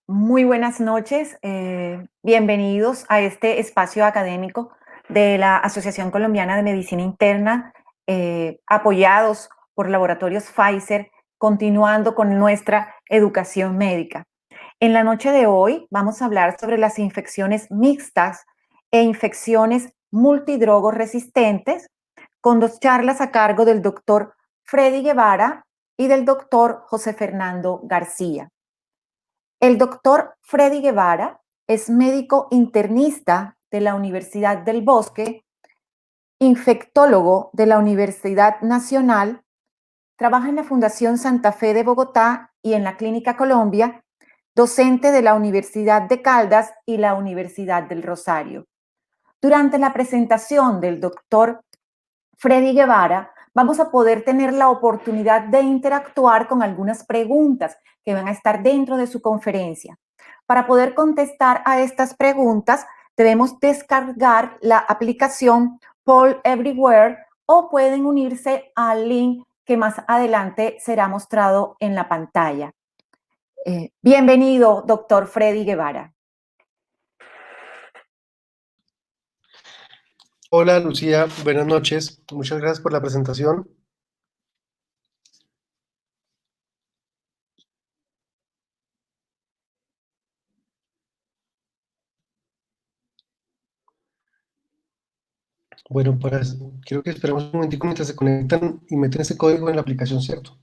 Muy buenas noches, bienvenidos a este espacio académico de la Asociación Colombiana de Medicina Interna, apoyados por laboratorios Pfizer, continuando con nuestra educación médica. En la noche de hoy vamos a hablar sobre las infecciones mixtas e infecciones multidrogo resistentes, con dos charlas a cargo del doctor Freddy Guevara y del doctor José Fernando García. El doctor Freddy Guevara es médico internista de la Universidad del Bosque, infectólogo de la Universidad Nacional, trabaja en la Fundación Santa Fe de Bogotá y en la Clínica Colombia, docente de la Universidad de Caldas y la Universidad del Rosario. Durante la presentación del doctor Freddy Guevara, vamos a poder tener la oportunidad de interactuar con algunas preguntas que van a estar dentro de su conferencia. Para poder contestar a estas preguntas, debemos descargar la aplicación Poll Everywhere o pueden unirse al link que más adelante será mostrado en la pantalla. Bienvenido, doctor Freddy Guevara. Hola Lucía, buenas noches. Muchas gracias por la presentación. Bueno, pues quiero que esperemos un momentico mientras se conectan y meten ese código en la aplicación, ¿cierto?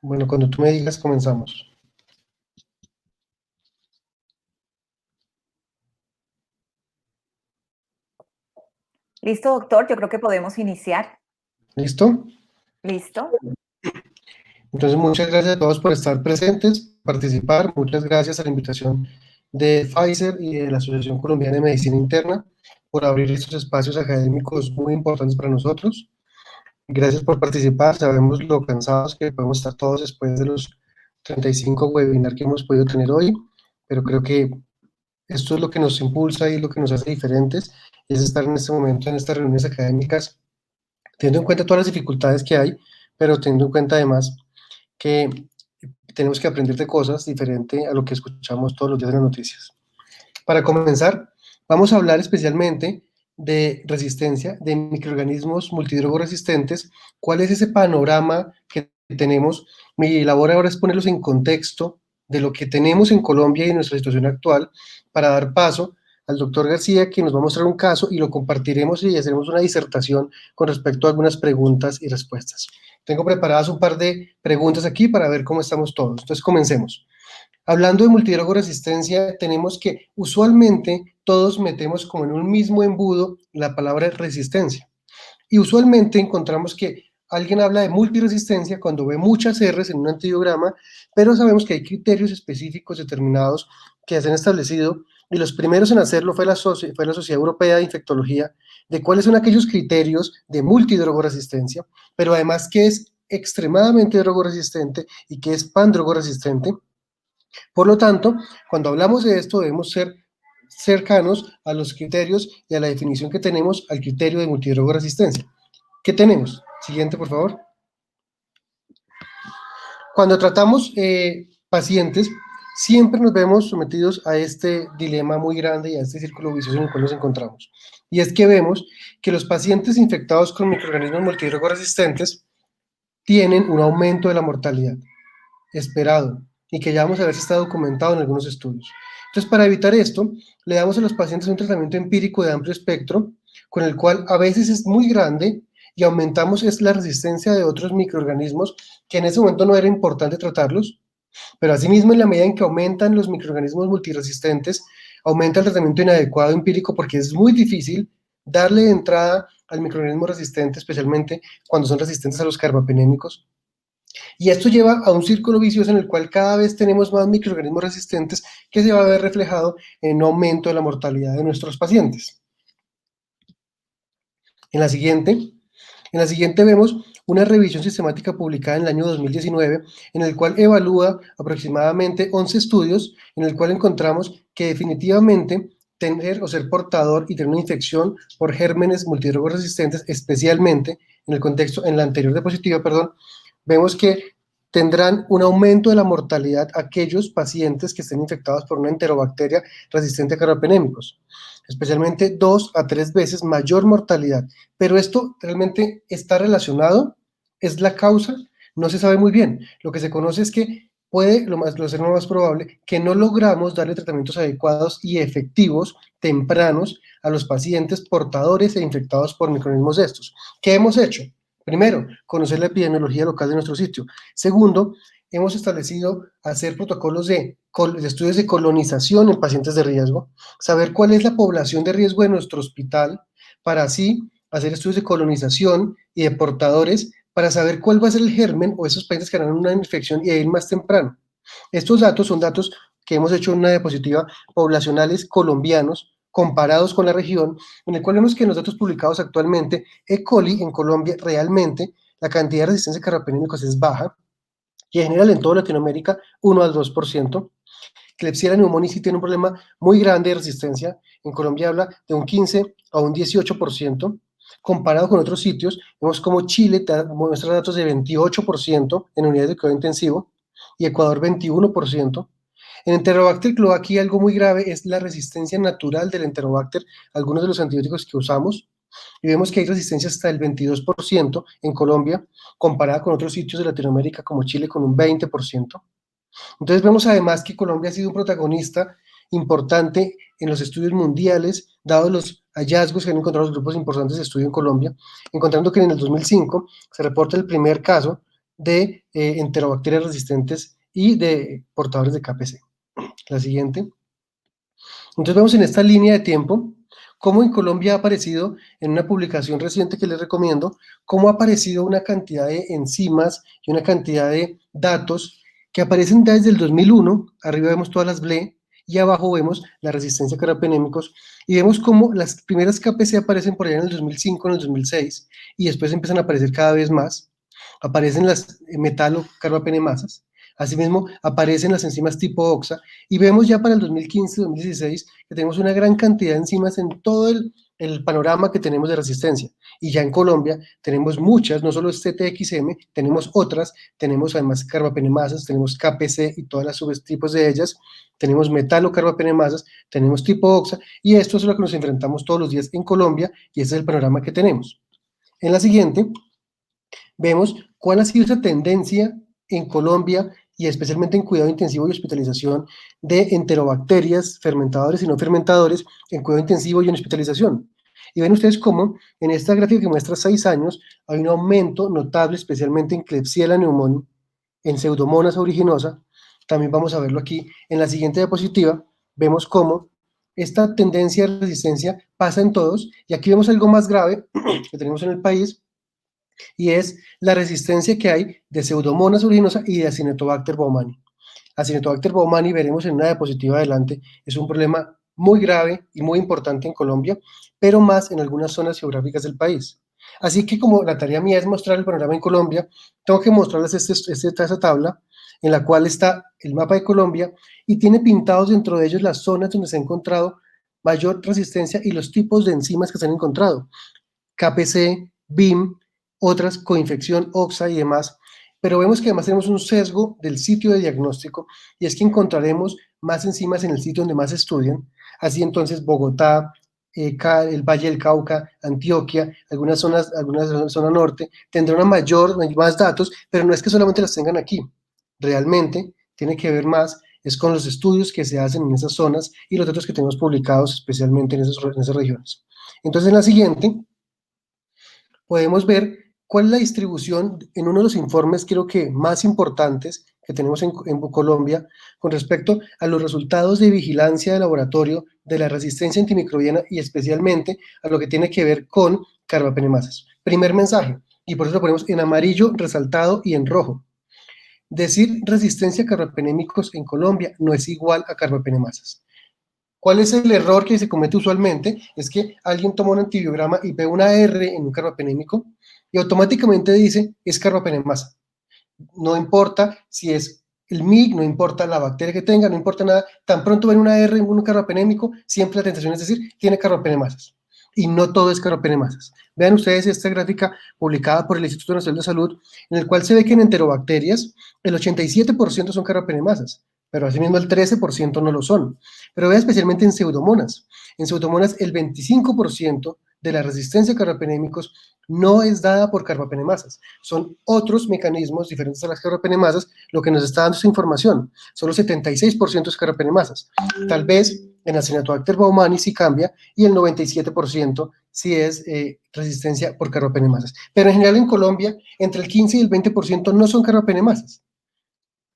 Bueno, cuando tú me digas, comenzamos. Listo, doctor, yo creo que podemos iniciar. ¿Listo? ¿Listo? Entonces, muchas gracias a todos por estar presentes, participar. Muchas gracias a la invitación de Pfizer y de la Asociación Colombiana de Medicina Interna por abrir estos espacios académicos muy importantes para nosotros. Gracias por participar. Sabemos lo cansados que podemos estar todos después de los 35 webinars que hemos podido tener hoy, pero creo que esto es lo que nos impulsa y lo que nos hace diferentes, es estar en este momento en estas reuniones académicas, teniendo en cuenta todas las dificultades que hay, pero teniendo en cuenta además que tenemos que aprender de cosas diferentes a lo que escuchamos todos los días en las noticias. Para comenzar, vamos a hablar especialmente de resistencia, de microorganismos multidrogo resistentes, cuál es ese panorama que tenemos. Mi labor ahora es ponerlos en contexto de lo que tenemos en Colombia y en nuestra situación actual, para dar paso al doctor García, que nos va a mostrar un caso y lo compartiremos y haremos una disertación con respecto a algunas preguntas y respuestas. Tengo preparadas un par de preguntas aquí para ver cómo estamos todos. Entonces, comencemos. Hablando de multidrogo resistencia, tenemos que usualmente todos metemos como en un mismo embudo la palabra resistencia. Y usualmente encontramos que alguien habla de multiresistencia cuando ve muchas R's en un antibiograma, pero sabemos que hay criterios específicos determinados que se han establecido, y los primeros en hacerlo fue la Sociedad Europea de Infectología, de cuáles son aquellos criterios de multidrogoresistència, pero además que es extremadamente drogoresistente y que es pandrogoresistente. Por lo tanto, cuando hablamos de esto debemos ser cercanos a los criterios y a la definición que tenemos al criterio de multidrogoresistència. ¿Qué tenemos? Siguiente, por favor. Cuando tratamos pacientes, siempre nos vemos sometidos a este dilema muy grande y a este círculo vicioso en el cual nos encontramos. Y es que vemos que los pacientes infectados con microorganismos multidrogoresistentes tienen un aumento de la mortalidad esperado y que ya vamos a ver si está documentado en algunos estudios. Entonces, para evitar esto, le damos a los pacientes un tratamiento empírico de amplio espectro, con el cual a veces es muy grande y aumentamos es la resistencia de otros microorganismos que en ese momento no era importante tratarlos, pero asimismo en la medida en que aumentan los microorganismos multiresistentes, aumenta el tratamiento inadecuado empírico porque es muy difícil darle entrada al microorganismo resistente, especialmente cuando son resistentes a los carbapenémicos. Y esto lleva a un círculo vicioso en el cual cada vez tenemos más microorganismos resistentes, que se va a ver reflejado en un aumento de la mortalidad de nuestros pacientes. En la siguiente, en la siguiente vemos una revisión sistemática publicada en el año 2019, en el cual evalúa aproximadamente 11 estudios, en el cual encontramos que definitivamente tener o ser portador y tener una infección por gérmenes multidrogos resistentes, especialmente en el contexto, en la anterior diapositiva, perdón, vemos que tendrán un aumento de la mortalidad aquellos pacientes que estén infectados por una enterobacteria resistente a carbapenémicos, especialmente 2 a 3 veces mayor mortalidad. Pero esto realmente está relacionado, es la causa, no se sabe muy bien. Lo que se conoce es que puede, lo ser más probable, que no logramos darle tratamientos adecuados y efectivos tempranos a los pacientes portadores e infectados por microorganismos de estos. ¿Qué hemos hecho? Primero, conocer la epidemiología local de nuestro sitio. Segundo, hemos establecido hacer protocolos de estudios de colonización en pacientes de riesgo, saber cuál es la población de riesgo de nuestro hospital, para así hacer estudios de colonización y de portadores, para saber cuál va a ser el germen o esos pacientes que harán una infección y ir más temprano. Estos datos son datos que hemos hecho en una diapositiva poblacionales colombianos, comparados con la región, en el cual vemos que en los datos publicados actualmente, E. coli en Colombia realmente la cantidad de resistencia a carbapenémicos es baja, y en general en toda Latinoamérica 1 al 2%. Klebsiella pneumoniae sí tiene un problema muy grande de resistencia, en Colombia habla de un 15 a un 18%, comparado con otros sitios, vemos como Chile muestra datos de 28% en unidades de cuidado intensivo, y Ecuador 21%. En Enterobacter aquí algo muy grave es la resistencia natural del Enterobacter a algunos de los antibióticos que usamos, y vemos que hay resistencia hasta el 22% en Colombia, comparada con otros sitios de Latinoamérica como Chile con un 20%. Entonces vemos además que Colombia ha sido un protagonista importante en los estudios mundiales, dados los hallazgos que han encontrado los grupos importantes de estudio en Colombia, encontrando que en el 2005 se reporta el primer caso de enterobacterias resistentes y de portadores de KPC. La siguiente. Entonces vemos en esta línea de tiempo cómo en Colombia ha aparecido, en una publicación reciente que les recomiendo, cómo ha aparecido una cantidad de enzimas y una cantidad de datos que aparecen desde el 2001, arriba vemos todas las BLE, y abajo vemos la resistencia a carbapenémicos, y vemos cómo las primeras KPC aparecen por allá en el 2005, en el 2006, y después empiezan a aparecer cada vez más, aparecen las metalocarbapenemasas, asimismo aparecen las enzimas tipo OXA, y vemos ya para el 2015-2016 que tenemos una gran cantidad de enzimas en todo el panorama que tenemos de resistencia, y ya en Colombia tenemos muchas, no solo este TXM, tenemos otras, tenemos además carbapenemasas, tenemos KPC y todas las subtipos de ellas, tenemos metalocarbapenemasas, tenemos tipo OXA, y esto es lo que nos enfrentamos todos los días en Colombia, y ese es el panorama que tenemos. En la siguiente, vemos cuál ha sido esa tendencia en Colombia y especialmente en cuidado intensivo y hospitalización de enterobacterias, fermentadores y no fermentadores, en cuidado intensivo y en hospitalización. Y ven ustedes cómo en esta gráfica que muestra 6 años hay un aumento notable, especialmente en Klebsiella pneumoniae, en Pseudomonas aeruginosa. También vamos a verlo aquí. En la siguiente diapositiva vemos cómo esta tendencia de resistencia pasa en todos, y aquí vemos algo más grave que tenemos en el país, y es la resistencia que hay de Pseudomonas aeruginosa y de Acinetobacter baumannii. Acinetobacter baumannii, veremos en una diapositiva adelante, es un problema muy grave y muy importante en Colombia, pero más en algunas zonas geográficas del país. Así que como la tarea mía es mostrar el panorama en Colombia, tengo que mostrarles esta tabla en la cual está el mapa de Colombia y tiene pintados dentro de ellos las zonas donde se ha encontrado mayor resistencia y los tipos de enzimas que se han encontrado. KPC, BIM, otras coinfección, OXA y demás, pero vemos que además tenemos un sesgo del sitio de diagnóstico, y es que encontraremos más enzimas en el sitio donde más se estudian. Así entonces Bogotá, el Valle del Cauca, Antioquia, algunas zona norte, tendrán más datos, pero no es que solamente las tengan aquí, realmente tiene que ver más es con los estudios que se hacen en esas zonas y los datos que tenemos publicados especialmente en esas regiones. Entonces en la siguiente podemos ver cuál es la distribución en uno de los informes, creo que más importantes que tenemos en Colombia, con respecto a los resultados de vigilancia de laboratorio de la resistencia antimicrobiana y especialmente a lo que tiene que ver con carbapenemasas. Primer mensaje, y por eso lo ponemos en amarillo resaltado y en rojo. Decir resistencia a carbapenémicos en Colombia no es igual a carbapenemasas. ¿Cuál es el error que se comete usualmente? Es que alguien toma un antibiograma y ve una R en un carbapenémico y automáticamente dice, es carbapenemasa. No importa si es el MIG, no importa la bacteria que tenga, no importa nada, tan pronto ven una R en un carbapenémico, siempre la tentación es decir, tiene carbapenemasas. Y no todo es carbapenemasas. Vean ustedes esta gráfica publicada por el Instituto Nacional de Salud, en el cual se ve que en enterobacterias el 87% son carbapenemasas, pero asimismo el 13% no lo son. Pero vean especialmente en pseudomonas. En pseudomonas el 25% de la resistencia a carbapenémicos no es dada por carbapenemasas, son otros mecanismos diferentes a las carbapenemasas lo que nos está dando esta información. Solo 76% es carbapenemasas. Tal vez en Acinetobacter baumannii sí cambia y el 97% sí es resistencia por carbapenemasas. Pero en general en Colombia, entre el 15 y el 20% no son carbapenemasas.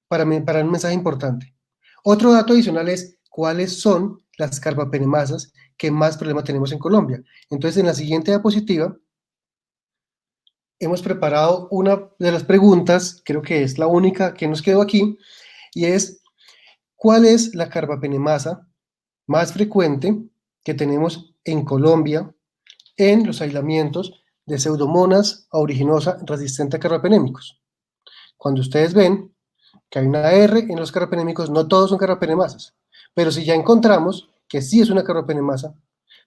Para un mensaje importante. Otro dato adicional es cuáles son las carbapenemasas que más problemas tenemos en Colombia. Entonces, en la siguiente diapositiva, hemos preparado una de las preguntas, creo que es la única que nos quedó aquí, y es, ¿cuál es la carbapenemasa más frecuente que tenemos en Colombia en los aislamientos de Pseudomonas aeruginosa resistente a carbapenémicos? Cuando ustedes ven que hay una R en los carbapenémicos, no todos son carbapenemasas, pero si ya encontramos que sí es una carbapenemasa,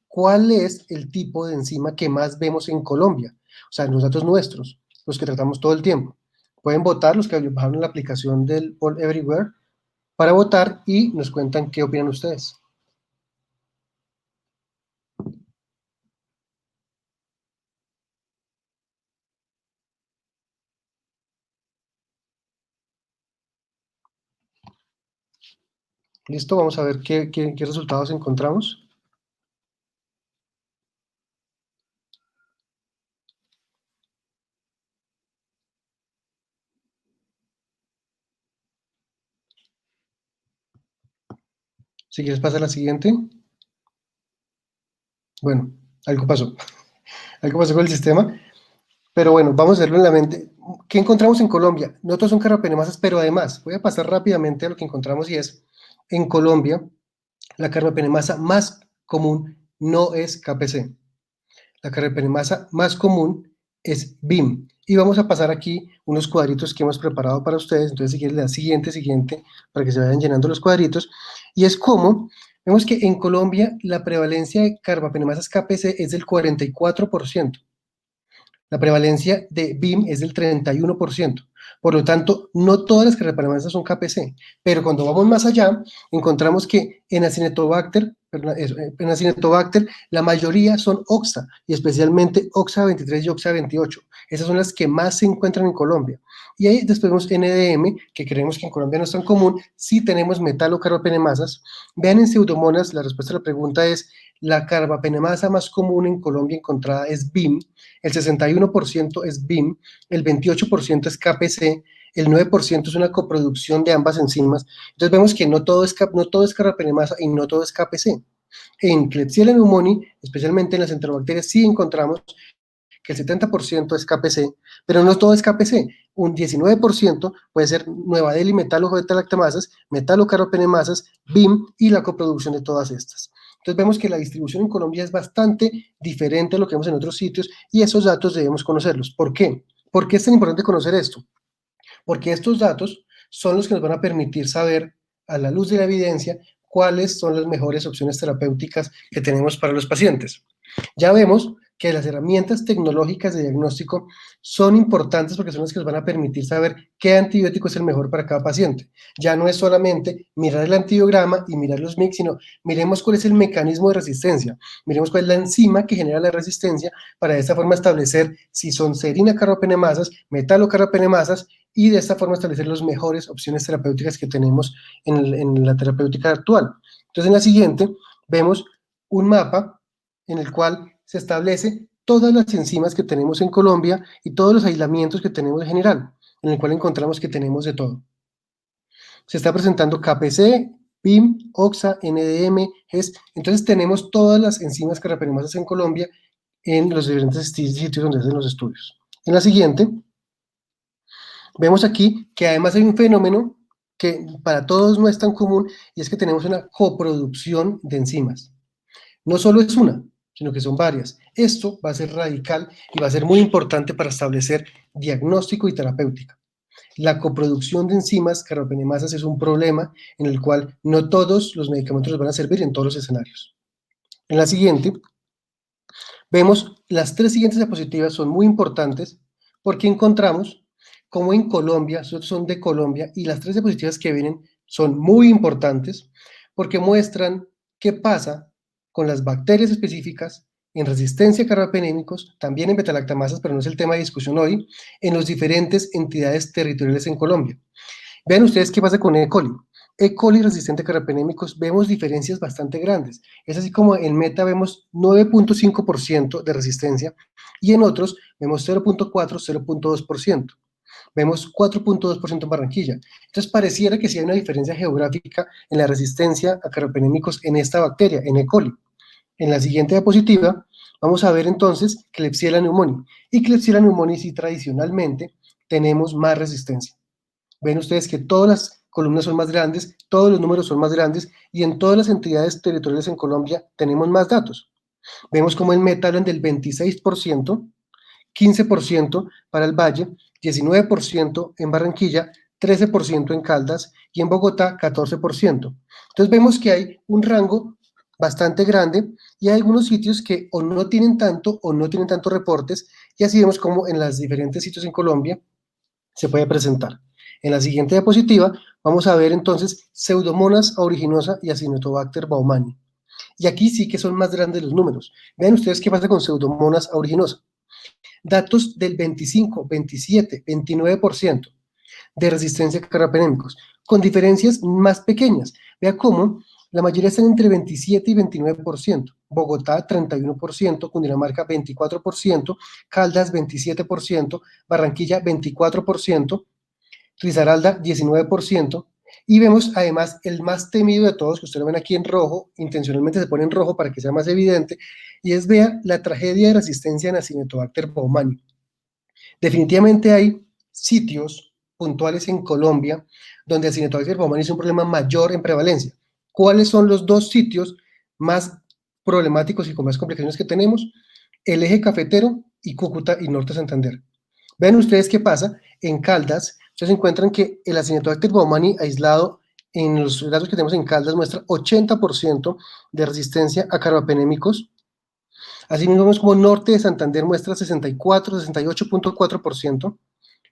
¿cuál es el tipo de enzima que más vemos en Colombia? O sea, en los datos nuestros, los que tratamos todo el tiempo. Pueden votar los que bajaron la aplicación del All Everywhere para votar y nos cuentan qué opinan ustedes. Listo, vamos a ver qué resultados encontramos. Si quieres pasar a la siguiente. Bueno, algo pasó. Algo pasó con el sistema. Pero bueno, vamos a hacerlo en la mente. ¿Qué encontramos en Colombia? No todos son carbapenemasas, pero además, voy a pasar rápidamente a lo que encontramos y es, en Colombia, la carbapenemasa más común no es KPC. La carbapenemasa más común es BIM. Y vamos a pasar aquí unos cuadritos que hemos preparado para ustedes. Entonces, si quieren, la siguiente, para que se vayan llenando los cuadritos. Y es como, vemos que en Colombia la prevalencia de carbapenemasas KPC es del 44%. La prevalencia de BIM es del 31%. Por lo tanto, no todas las carbapenemasas son KPC, pero cuando vamos más allá, encontramos que en Acinetobacter, la mayoría son OXA, y especialmente OXA 23 y OXA 28. Esas son las que más se encuentran en Colombia. Y ahí después vemos NDM, que creemos que en Colombia no es tan común, sí tenemos metalocarbapenemasas. Vean en Pseudomonas, la respuesta a la pregunta es, la carbapenemasa más común en Colombia encontrada es BIM, el 61% es BIM, el 28% es KPC, el 9% es una coproducción de ambas enzimas. Entonces vemos que no todo es carbapenemasa y no todo es KPC. En Klebsiella pneumoniae, especialmente en las enterobacterias, sí encontramos que el 70% es KPC, pero no todo es KPC. Un 19% puede ser Nueva Delhi metalo-beta-lactamasas, metalocarbapenemasas, BIM y la coproducción de todas estas. Entonces vemos que la distribución en Colombia es bastante diferente a lo que vemos en otros sitios y esos datos debemos conocerlos. ¿Por qué? ¿Por qué es tan importante conocer esto? Porque estos datos son los que nos van a permitir saber, a la luz de la evidencia, cuáles son las mejores opciones terapéuticas que tenemos para los pacientes. Ya vemos que las herramientas tecnológicas de diagnóstico son importantes porque son las que nos van a permitir saber qué antibiótico es el mejor para cada paciente. Ya no es solamente mirar el antibiograma y mirar los MIC, sino miremos cuál es el mecanismo de resistencia, miremos cuál es la enzima que genera la resistencia para de esta forma establecer si son serina-carbapenemasas, metalo-carbapenemasas y de esta forma establecer las mejores opciones terapéuticas que tenemos en la terapéutica actual. Entonces en la siguiente vemos un mapa en el cual se establece todas las enzimas que tenemos en Colombia y todos los aislamientos que tenemos en general, en el cual encontramos que tenemos de todo. Se está presentando KPC, PIM, OXA, NDM, GES, entonces tenemos todas las enzimas carbapenemasas en Colombia en los diferentes sitios donde hacen los estudios. En la siguiente, vemos aquí que además hay un fenómeno que para todos no es tan común, y es que tenemos una coproducción de enzimas. No solo es una, sino que son varias. Esto va a ser radical y va a ser muy importante para establecer diagnóstico y terapéutica. La coproducción de enzimas carbapenemasas es un problema en el cual no todos los medicamentos nos van a servir en todos los escenarios. En la siguiente, vemos las tres siguientes diapositivas son muy importantes porque encontramos como en Colombia, nosotros son de Colombia, y las tres diapositivas que vienen son muy importantes porque muestran qué pasa con las bacterias específicas en resistencia a carbapenémicos, también en betalactamasas, pero no es el tema de discusión hoy, en las diferentes entidades territoriales en Colombia. Vean ustedes qué pasa con E. coli. E. coli resistente a carbapenémicos, vemos diferencias bastante grandes. Es así como en Meta vemos 9.5% de resistencia y en otros vemos 0.4, 0.2%. Vemos 4.2% en Barranquilla. Entonces pareciera que sí hay una diferencia geográfica en la resistencia a carbapenémicos en esta bacteria, en E. coli. En la siguiente diapositiva vamos a ver entonces Klebsiella pneumoniae. Y Klebsiella pneumoniae sí tradicionalmente tenemos más resistencia. Ven ustedes que todas las columnas son más grandes, todos los números son más grandes y en todas las entidades territoriales en Colombia tenemos más datos. Vemos como en Meta hablan del 26%, 15% para el Valle, 19% en Barranquilla, 13% en Caldas y en Bogotá 14%. Entonces vemos que hay un rango bastante grande y hay algunos sitios que o no tienen tanto o no tienen tantos reportes y así vemos como en los diferentes sitios en Colombia se puede presentar. En la siguiente diapositiva vamos a ver entonces Pseudomonas aeruginosa y Acinetobacter baumannii. Y aquí sí que son más grandes los números. Vean ustedes qué pasa con Pseudomonas aeruginosa. Datos del 25, 27, 29% de resistencia a carbapenémicos, con diferencias más pequeñas. Vea cómo la mayoría están entre 27 y 29%. Bogotá 31%, Cundinamarca 24%, Caldas 27%, Barranquilla 24%, Risaralda 19%, y vemos además el más temido de todos, que ustedes lo ven aquí en rojo, intencionalmente se pone en rojo para que sea más evidente, y es, vea, la tragedia de resistencia en Acinetobacter baumannii. Definitivamente hay sitios puntuales en Colombia donde Acinetobacter baumannii es un problema mayor en prevalencia. ¿Cuáles son los dos sitios más problemáticos y con más complicaciones que tenemos? El eje cafetero y Cúcuta y Norte Santander. Vean ustedes qué pasa en Caldas. Ustedes encuentran que el Acinetobacter baumannii aislado en los datos que tenemos en Caldas muestra 80% de resistencia a carbapenémicos. Así mismo vemos como Norte de Santander muestra 64, 68.4%,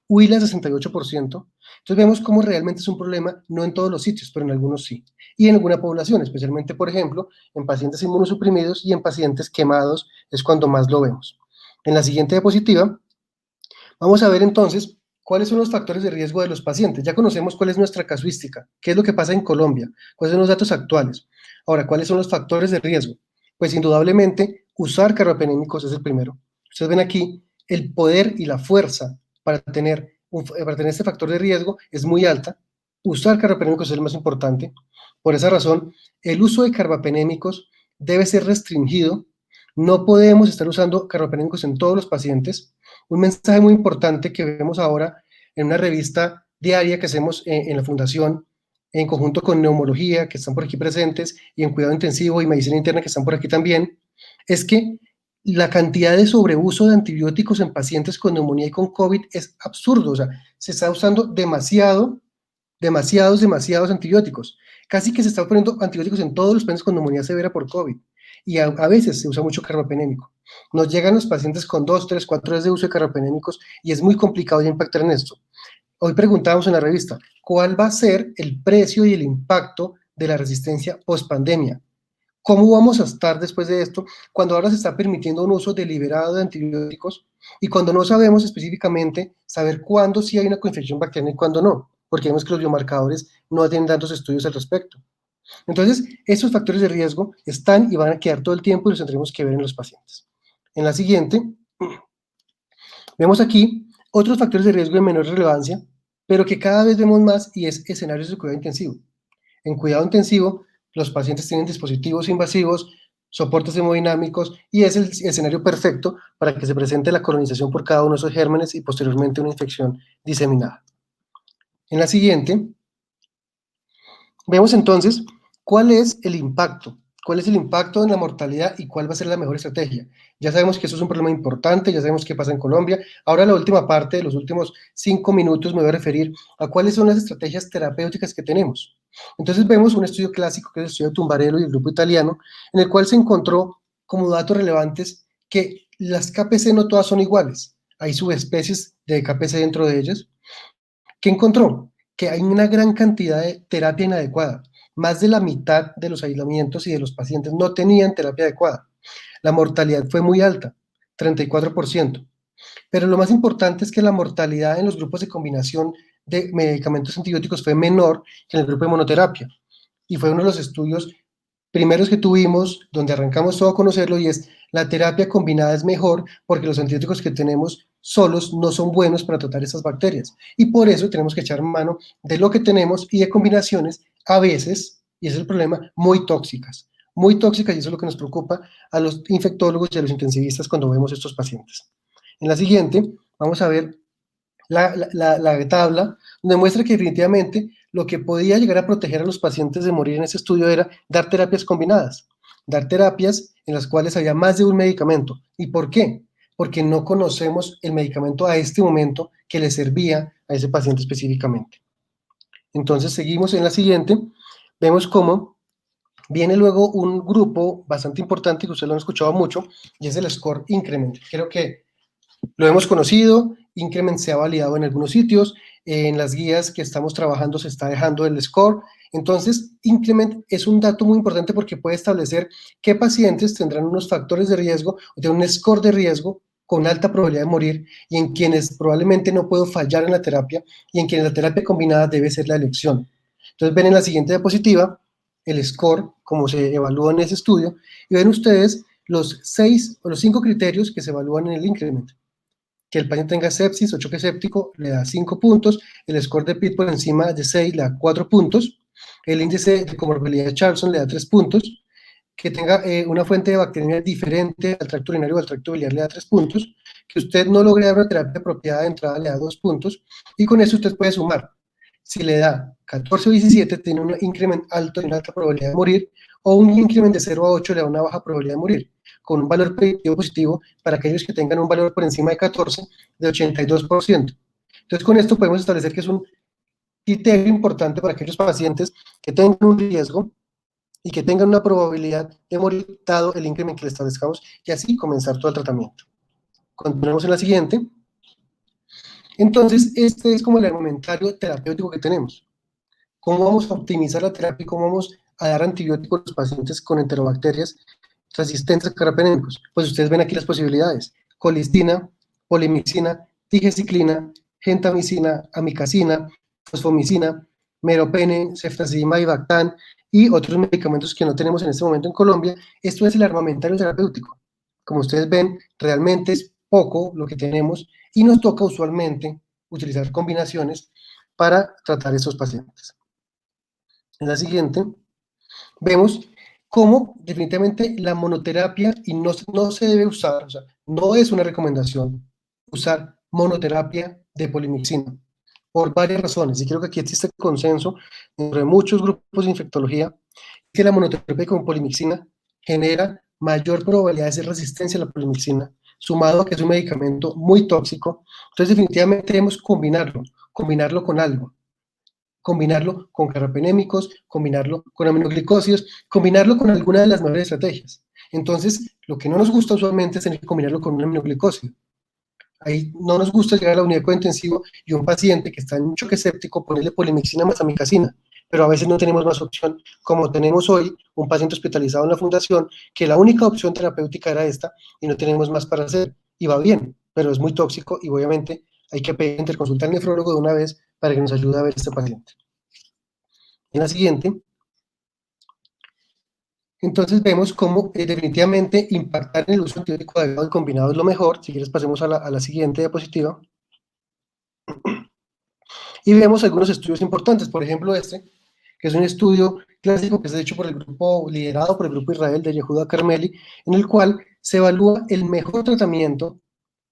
Huila 68%. Entonces vemos cómo realmente es un problema, no en todos los sitios, pero en algunos sí. Y en alguna población, especialmente, por ejemplo, en pacientes inmunosuprimidos y en pacientes quemados, es cuando más lo vemos. En la siguiente diapositiva, vamos a ver entonces cuáles son los factores de riesgo de los pacientes. Ya conocemos cuál es nuestra casuística, qué es lo que pasa en Colombia, cuáles son los datos actuales. Ahora, ¿cuáles son los factores de riesgo? Pues indudablemente, usar carbapenémicos es el primero. Ustedes ven aquí, el poder y la fuerza para tener este factor de riesgo es muy alta. Usar carbapenémicos es el más importante. Por esa razón, el uso de carbapenémicos debe ser restringido. No podemos estar usando carbapenémicos en todos los pacientes. Un mensaje muy importante que vemos ahora en una revista diaria que hacemos en la Fundación, en conjunto con Neumología, que están por aquí presentes, y en Cuidado Intensivo y Medicina Interna, que están por aquí también, es que la cantidad de sobreuso de antibióticos en pacientes con neumonía y con COVID es absurdo. O sea, se está usando demasiados antibióticos. Casi que se está poniendo antibióticos en todos los pacientes con neumonía severa por COVID. Y a veces se usa mucho carbapenémico. Nos llegan los pacientes con 2, 3, 4 días de uso de carbapenémicos y es muy complicado ya impactar en esto. Hoy preguntábamos en la revista, ¿cuál va a ser el precio y el impacto de la resistencia post-pandemia? ¿Cómo vamos a estar después de esto cuando ahora se está permitiendo un uso deliberado de antibióticos y cuando no sabemos específicamente saber cuándo sí hay una coinfección bacteriana y cuándo no? Porque vemos que los biomarcadores no tienen tantos estudios al respecto. Entonces, esos factores de riesgo están y van a quedar todo el tiempo y los tendremos que ver en los pacientes. En la siguiente, vemos aquí otros factores de riesgo de menor relevancia, pero que cada vez vemos más y es escenarios de cuidado intensivo. En cuidado intensivo, los pacientes tienen dispositivos invasivos, soportes hemodinámicos y es el escenario perfecto para que se presente la colonización por cada uno de esos gérmenes y posteriormente una infección diseminada. En la siguiente, Vemos entonces cuál es el impacto. ¿Cuál es el impacto en la mortalidad y cuál va a ser la mejor estrategia? Ya sabemos que eso es un problema importante, ya sabemos qué pasa en Colombia. Ahora la última parte, de los últimos 5 minutos, me voy a referir a cuáles son las estrategias terapéuticas que tenemos. Entonces vemos un estudio clásico, que es el estudio de Tumbarello y el grupo italiano, en el cual se encontró como datos relevantes que las KPC no todas son iguales. Hay subespecies de KPC dentro de ellas. ¿Qué encontró? Que hay una gran cantidad de terapia inadecuada. Más de la mitad de los aislamientos y de los pacientes no tenían terapia adecuada. La mortalidad fue muy alta, 34%. Pero lo más importante es que la mortalidad en los grupos de combinación de medicamentos antibióticos fue menor que en el grupo de monoterapia. Y fue uno de los estudios primeros que tuvimos, donde arrancamos todo a conocerlo, y es la terapia combinada es mejor porque los antibióticos que tenemos solos no son buenos para tratar esas bacterias. Y por eso tenemos que echar mano de lo que tenemos y de combinaciones a veces, y ese es el problema, muy tóxicas. Muy tóxicas, y eso es lo que nos preocupa a los infectólogos y a los intensivistas cuando vemos estos pacientes. En la siguiente, vamos a ver la tabla, donde muestra que definitivamente lo que podía llegar a proteger a los pacientes de morir en ese estudio era dar terapias combinadas, dar terapias en las cuales había más de un medicamento. ¿Y por qué? Porque no conocemos el medicamento a este momento que le servía a ese paciente específicamente. Entonces seguimos en la siguiente, vemos cómo viene luego un grupo bastante importante que ustedes lo han escuchado mucho, y es el score increment. Creo que lo hemos conocido, Increment se ha validado en algunos sitios, en las guías que estamos trabajando se está dejando el score. Entonces, Increment es un dato muy importante porque puede establecer qué pacientes tendrán unos factores de riesgo, de un score de riesgo con alta probabilidad de morir, y en quienes probablemente no puedo fallar en la terapia, y en quienes la terapia combinada debe ser la elección. Entonces ven en la siguiente diapositiva el score, como se evalúa en ese estudio, y ven ustedes los 6 o los 5 criterios que se evalúan en el Increment. Que el paciente tenga sepsis o choque séptico le da 5 puntos, el score de Pitt por encima de 6 le da 4 puntos, el índice de comorbilidad de Charlson le da 3 puntos, que tenga una fuente de bacteriemia diferente al tracto urinario o al tracto biliar le da 3 puntos, que usted no logre dar una terapia apropiada de entrada le da 2 puntos, y con eso usted puede sumar. Si le da 14 o 17, tiene un incremento alto y una alta probabilidad de morir, o un incremento de 0 a 8 le da una baja probabilidad de morir, con un valor predictivo positivo para aquellos que tengan un valor por encima de 14 de 82%. Entonces, con esto podemos establecer que es un criterio importante para aquellos pacientes que tengan un riesgo y que tengan una probabilidad de morir dado el incremento que le establezcamos, y así comenzar todo el tratamiento. Continuemos en la siguiente. Entonces, este es como el armamentario terapéutico que tenemos. ¿Cómo vamos a optimizar la terapia y cómo vamos a dar antibióticos a los pacientes con enterobacterias resistentes a carbapenémicos? Pues ustedes ven aquí las posibilidades: colistina, polimixina, digeciclina, gentamicina, amicacina, fosfomicina, meropenem, ceftazidima y Bactan, y otros medicamentos que no tenemos en este momento en Colombia. Esto es el armamentario terapéutico. Como ustedes ven, realmente es poco lo que tenemos, y nos toca usualmente utilizar combinaciones para tratar a estos pacientes. En la siguiente, vemos cómo definitivamente la monoterapia, y no se debe usar, o sea, no es una recomendación usar monoterapia de polimixina, por varias razones, y creo que aquí existe consenso entre muchos grupos de infectología, que la monoterapia con polimixina genera mayor probabilidad de ser resistencia a la polimixina, sumado a que es un medicamento muy tóxico. Entonces definitivamente debemos combinarlo con algo, combinarlo con carbapenémicos, combinarlo con aminoglicósidos, combinarlo con alguna de las mejores estrategias. Entonces, lo que no nos gusta usualmente es tener que combinarlo con un aminoglicósido. Ahí no nos gusta llegar a la unidad de cuidado intensivo y un paciente que está en un choque séptico ponerle polimixina más amicacina, pero a veces no tenemos más opción, como tenemos hoy un paciente hospitalizado en la fundación, que la única opción terapéutica era esta y no tenemos más para hacer, y va bien, pero es muy tóxico, y obviamente hay que pedir interconsultar al nefrólogo de una vez para que nos ayude a ver a este paciente. En la siguiente, entonces vemos cómo definitivamente impactar en el uso antibiótico adecuado y combinado es lo mejor. Si quieres pasemos a la siguiente diapositiva. Y vemos algunos estudios importantes, por ejemplo este, que es un estudio clásico que se ha hecho por el grupo, liderado por el grupo Israel de Yehuda Carmeli, en el cual se evalúa el mejor tratamiento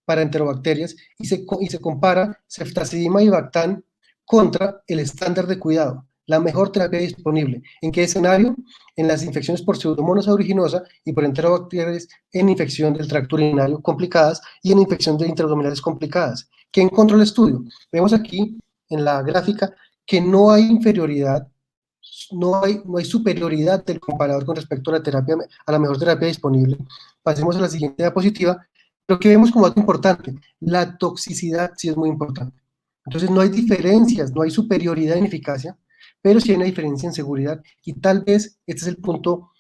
para enterobacterias y se compara ceftazidima y Bactan contra el estándar de cuidado. la mejor terapia disponible. ¿En qué escenario? En las infecciones por Pseudomonas aeruginosa y por enterobacterias en infección del tracto urinario complicadas y en infección de intraabdominales complicadas. ¿Qué encontró el estudio? Vemos aquí en la gráfica que no hay inferioridad, no hay superioridad del comparador con respecto a la terapia, a la mejor terapia disponible. Pasemos a la siguiente diapositiva. Lo que vemos como dato importante, la toxicidad sí es muy importante. Entonces no hay diferencias, no hay superioridad en eficacia, pero sí hay una diferencia en seguridad y tal vez este es el punto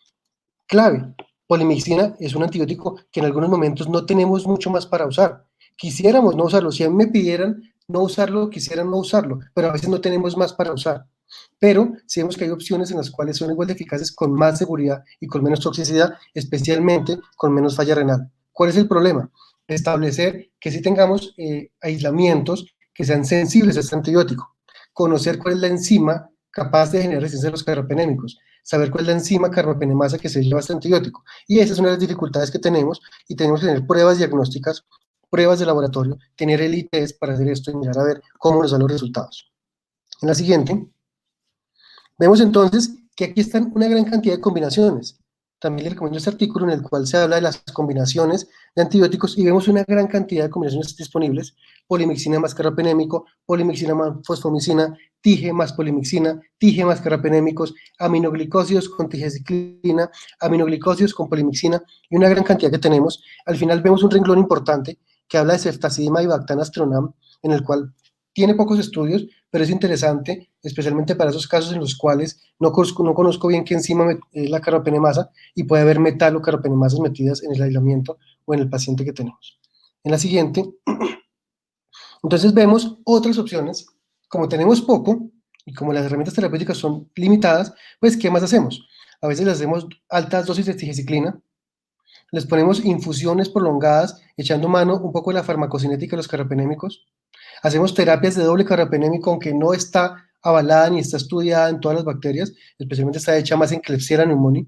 clave. Polimixina es un antibiótico que en algunos momentos no tenemos mucho más para usar. Quisiéramos no usarlo, si a mí me pidieran no usarlo, quisieran no usarlo, pero a veces no tenemos más para usar. Pero sí vemos que hay opciones en las cuales son igual de eficaces con más seguridad y con menos toxicidad, especialmente con menos falla renal. ¿Cuál es el problema? Establecer que sí tengamos aislamientos que sean sensibles a este antibiótico, conocer cuál es la enzima capaz de generar resistencia a los carbapenémicos, saber cuál es la enzima carbapenemasa que se lleva a este antibiótico. Y esa es una de las dificultades que tenemos y tenemos que tener pruebas diagnósticas, pruebas de laboratorio, tener el ITS para hacer esto y mirar a ver cómo nos dan los resultados. En la siguiente, vemos entonces que aquí están una gran cantidad de combinaciones. También les recomiendo este artículo en el cual se habla de las combinaciones de antibióticos y vemos una gran cantidad de combinaciones disponibles: polimixina más carbapenémico, polimixina más fosfomicina, tige más polimixina, tige más carbapenémicos, aminoglicósidos con tigeciclina, aminoglicósidos con polimixina y una gran cantidad que tenemos. Al final vemos un renglón importante que habla de ceftazidima y bactanastronam, en el cual tiene pocos estudios, pero es interesante, especialmente para esos casos en los cuales no conozco bien qué enzima es la carbapenemasa y puede haber metalocarbapenemasas metidas en el aislamiento o en el paciente que tenemos. En la siguiente, entonces vemos otras opciones. Como tenemos poco y como las herramientas terapéuticas son limitadas, pues ¿qué más hacemos? A veces les hacemos altas dosis de tigeciclina, les ponemos infusiones prolongadas echando mano un poco de la farmacocinética de los carbapenémicos. Hacemos terapias de doble carbapenémico, aunque no está avalada ni está estudiada en todas las bacterias, especialmente está hecha más en Klebsiella pneumoniae.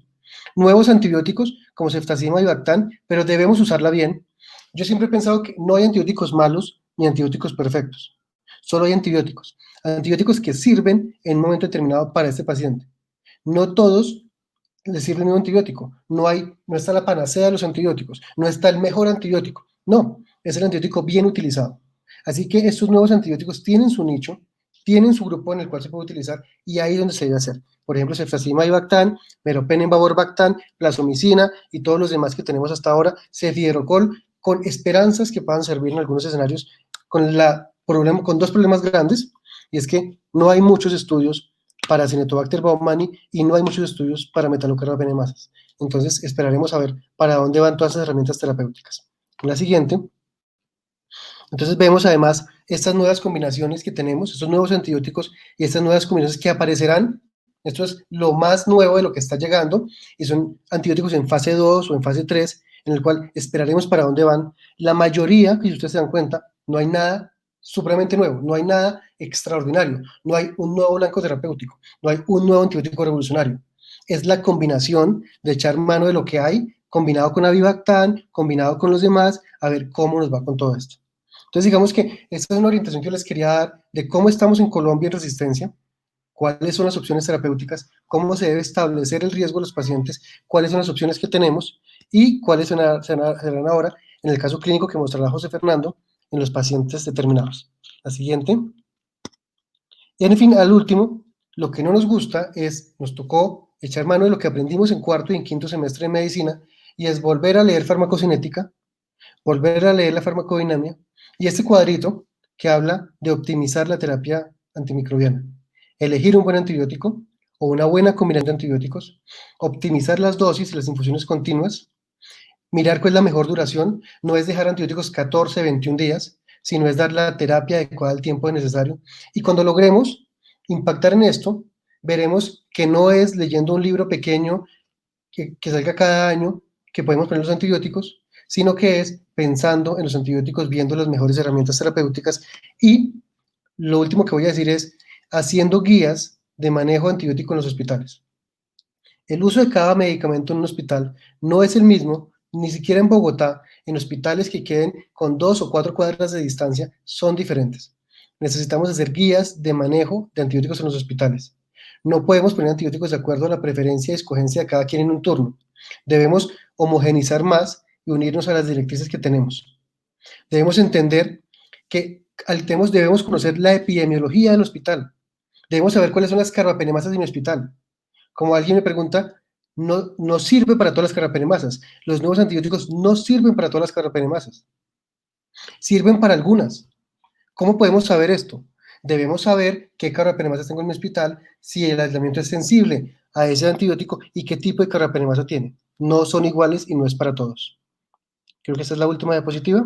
Nuevos antibióticos como ceftazidima y bactan, pero debemos usarla bien. Yo siempre he pensado que no hay antibióticos malos ni antibióticos perfectos. Solo hay antibióticos. Antibióticos que sirven en un momento determinado para este paciente. No todos les sirve el mismo antibiótico. No está la panacea de los antibióticos. No está el mejor antibiótico. No, es el antibiótico bien utilizado. Así que estos nuevos antibióticos tienen su nicho, tienen su grupo en el cual se puede utilizar y ahí es donde se debe hacer. Por ejemplo, ceftazidima y bactan, meropenem, bactan, plasomicina y todos los demás que tenemos hasta ahora, cefidrocol, con esperanzas que puedan servir en algunos escenarios con dos problemas grandes, y es que no hay muchos estudios para Acinetobacter baumannii y no hay muchos estudios para metalocarbapenemasas. Entonces esperaremos a ver para dónde van todas esas herramientas terapéuticas. En la siguiente, entonces vemos además estas nuevas combinaciones que tenemos, estos nuevos antibióticos y estas nuevas combinaciones que aparecerán. Esto es lo más nuevo de lo que está llegando y son antibióticos en fase 2 o en fase 3, en el cual esperaremos para dónde van. La mayoría, que si ustedes se dan cuenta, no hay nada supremamente nuevo, no hay nada extraordinario, no hay un nuevo blanco terapéutico, no hay un nuevo antibiótico revolucionario. Es la combinación de echar mano de lo que hay, combinado con Avibactam, combinado con los demás, a ver cómo nos va con todo esto. Entonces, digamos que esta es una orientación que les quería dar de cómo estamos en Colombia en resistencia, cuáles son las opciones terapéuticas, cómo se debe establecer el riesgo de los pacientes, cuáles son las opciones que tenemos y cuáles serán ahora en el caso clínico que mostrará José Fernando en los pacientes determinados. La siguiente. Y en fin, al último, lo que no nos gusta es, nos tocó echar mano de lo que aprendimos en cuarto y en quinto semestre de medicina, y es volver a leer farmacocinética, volver a leer la farmacodinamia, y este cuadrito que habla de optimizar la terapia antimicrobiana. Elegir un buen antibiótico o una buena combinación de antibióticos, optimizar las dosis y las infusiones continuas, mirar cuál es la mejor duración, no es dejar antibióticos 14, 21 días, sino es dar la terapia adecuada al tiempo necesario. Y cuando logremos impactar en esto, veremos que no es leyendo un libro pequeño que salga cada año que podemos poner los antibióticos, sino que es pensando en los antibióticos, viendo las mejores herramientas terapéuticas y lo último que voy a decir es haciendo guías de manejo antibiótico en los hospitales. El uso de cada medicamento en un hospital no es el mismo, ni siquiera en Bogotá, en hospitales que queden con 2 o 4 cuadras de distancia, son diferentes. Necesitamos hacer guías de manejo de antibióticos en los hospitales. No podemos poner antibióticos de acuerdo a la preferencia y escogencia de cada quien en un turno. Debemos homogenizar más y unirnos a las directrices que tenemos. Debemos entender que debemos conocer la epidemiología del hospital. Debemos saber cuáles son las carbapenemasas en el hospital. Como alguien me pregunta, no sirve para todas las carbapenemasas. Los nuevos antibióticos no sirven para todas las carbapenemasas. Sirven para algunas. ¿Cómo podemos saber esto? Debemos saber qué carbapenemasas tengo en mi hospital, si el aislamiento es sensible a ese antibiótico y qué tipo de carbapenemasa tiene. No son iguales y no es para todos. Creo que esta es la última diapositiva.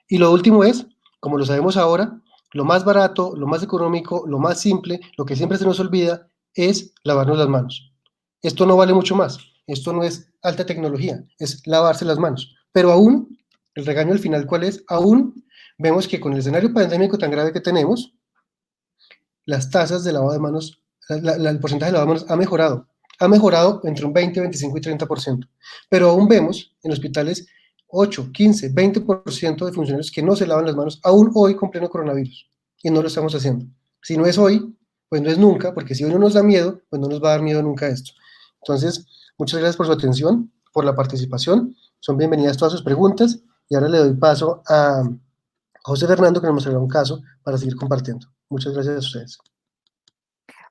Y lo último es, como lo sabemos ahora, lo más barato, lo más económico, lo más simple, lo que siempre se nos olvida, es lavarnos las manos. Esto no vale mucho más. Esto no es alta tecnología, es lavarse las manos. Pero aún, el regaño al final, ¿cuál es? Aún vemos que con el escenario pandémico tan grave que tenemos, las tasas de lavado de manos, el porcentaje de lavado de manos ha mejorado. Ha mejorado entre un 20, 25 y 30%. Pero aún vemos en hospitales 8, 15, 20% de funcionarios que no se lavan las manos, aún hoy con pleno coronavirus. Y no lo estamos haciendo. Si no es hoy, pues no es nunca, porque si hoy no nos da miedo, pues no nos va a dar miedo nunca esto. Entonces, muchas gracias por su atención, por la participación. Son bienvenidas todas sus preguntas. Y ahora le doy paso a José Fernando, que nos mostrará un caso para seguir compartiendo. Muchas gracias a ustedes.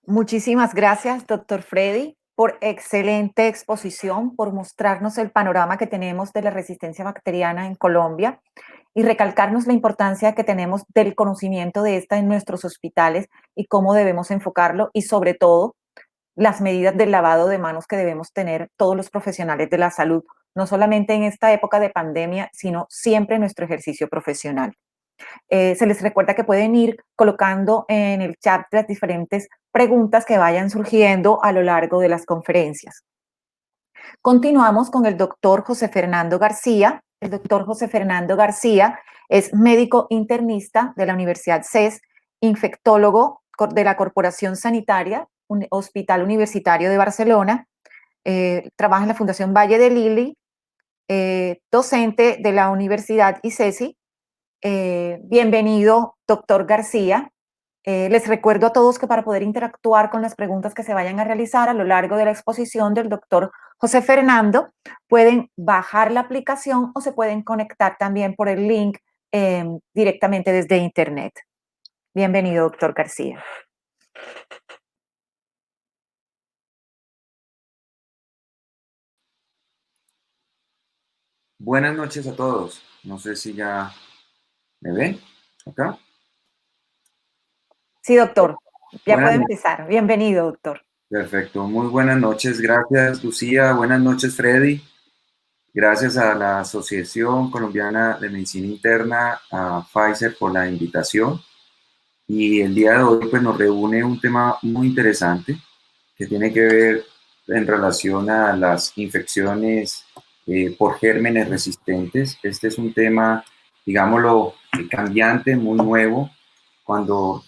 Muchísimas gracias, doctor Freddy, por excelente exposición, por mostrarnos el panorama que tenemos de la resistencia bacteriana en Colombia y recalcarnos la importancia que tenemos del conocimiento de esta en nuestros hospitales y cómo debemos enfocarlo y sobre todo las medidas del lavado de manos que debemos tener todos los profesionales de la salud, no solamente en esta época de pandemia, sino siempre en nuestro ejercicio profesional. Se les recuerda que pueden ir colocando en el chat las diferentes preguntas que vayan surgiendo a lo largo de las conferencias. Continuamos con el doctor José Fernando García. El doctor José Fernando García es médico internista de la Universidad CES, infectólogo de la Corporación Sanitaria, un Hospital Universitario de Barcelona, trabaja en la Fundación Valle de Lili, docente de la Universidad ICESI. Bienvenido, doctor García. Les recuerdo a todos que para poder interactuar con las preguntas que se vayan a realizar a lo largo de la exposición del doctor José Fernando, pueden bajar la aplicación o se pueden conectar también por el link directamente desde Internet. Bienvenido, doctor García. Buenas noches a todos. No sé si ya me ven acá. Sí, doctor. Ya Buenas puede noches. empezar. Bienvenido, doctor. Perfecto. Muy buenas noches. Gracias, Lucía. Buenas noches, Freddy. Gracias a la Asociación Colombiana de Medicina Interna, a Pfizer por la invitación. Y el día de hoy pues, nos reúne un tema muy interesante que tiene que ver en relación a las infecciones por gérmenes resistentes. Este es un tema, digámoslo, cambiante, muy nuevo. Cuando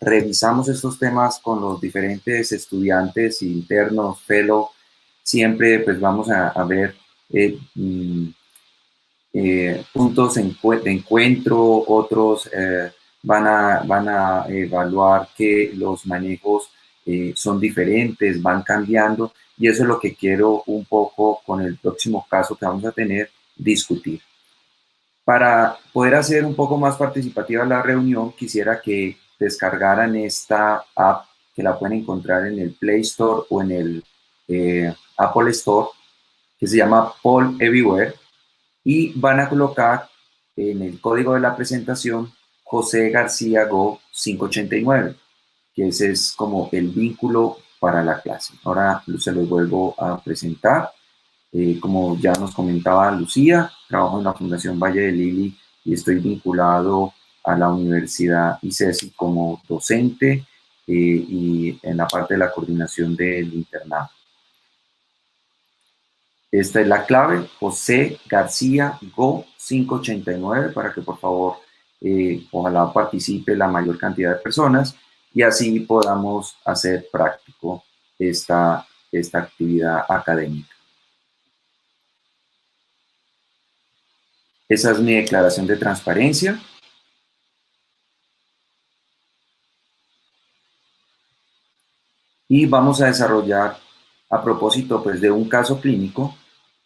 revisamos estos temas con los diferentes estudiantes internos, fellow, siempre pues vamos a ver puntos de encuentro, otros van a evaluar que los manejos son diferentes, van cambiando, y eso es lo que quiero un poco con el próximo caso que vamos a tener, discutir. Para poder hacer un poco más participativa la reunión, quisiera que descargaran esta app, que la pueden encontrar en el Play Store o en el Apple Store, que se llama Poll Everywhere, y van a colocar en el código de la presentación José García Go 589, que ese es como el vínculo para la clase. Ahora se los vuelvo a presentar. Como ya nos comentaba Lucía, trabajo en la Fundación Valle de Lili y estoy vinculado a la Universidad ICESI como docente y en la parte de la coordinación del internado. Esta es la clave, José García Go 589, para que por favor ojalá participe la mayor cantidad de personas y así podamos hacer práctico esta actividad académica. Esa es mi declaración de transparencia. y vamos a desarrollar, a propósito pues, de un caso clínico,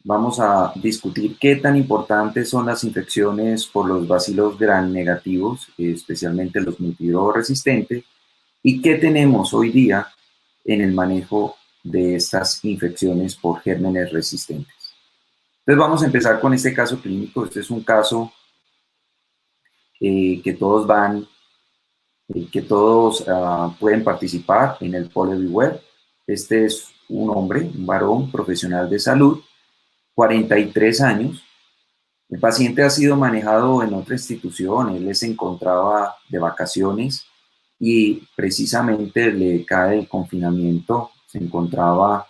vamos a discutir qué tan importantes son las infecciones por los bacilos gram negativos, especialmente los multidrogresistentes, y qué tenemos hoy día en el manejo de estas infecciones por gérmenes resistentes. Entonces vamos a empezar con este caso clínico. Este es un caso que todos pueden participar en el PoleWeb. Este es un hombre, un varón profesional de salud, 43 años. El paciente ha sido manejado en otra institución, él se encontraba de vacaciones y precisamente le cae el confinamiento, se encontraba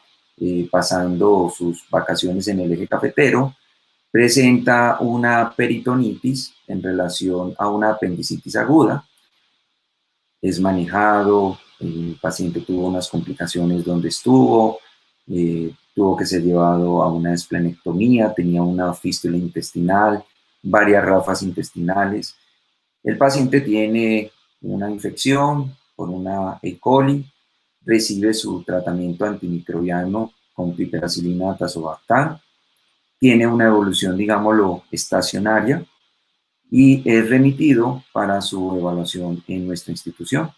pasando sus vacaciones en el eje cafetero, presenta una peritonitis en relación a una apendicitis aguda, es manejado, el paciente tuvo unas complicaciones donde estuvo, tuvo que ser llevado a una esplenectomía, tenía una fístula intestinal, varias rafas intestinales. El paciente tiene una infección por una E. coli, recibe su tratamiento antimicrobiano con piperacilina tazobactam, tiene una evolución, digámoslo, estacionaria y es remitido para su evaluación en nuestra institución.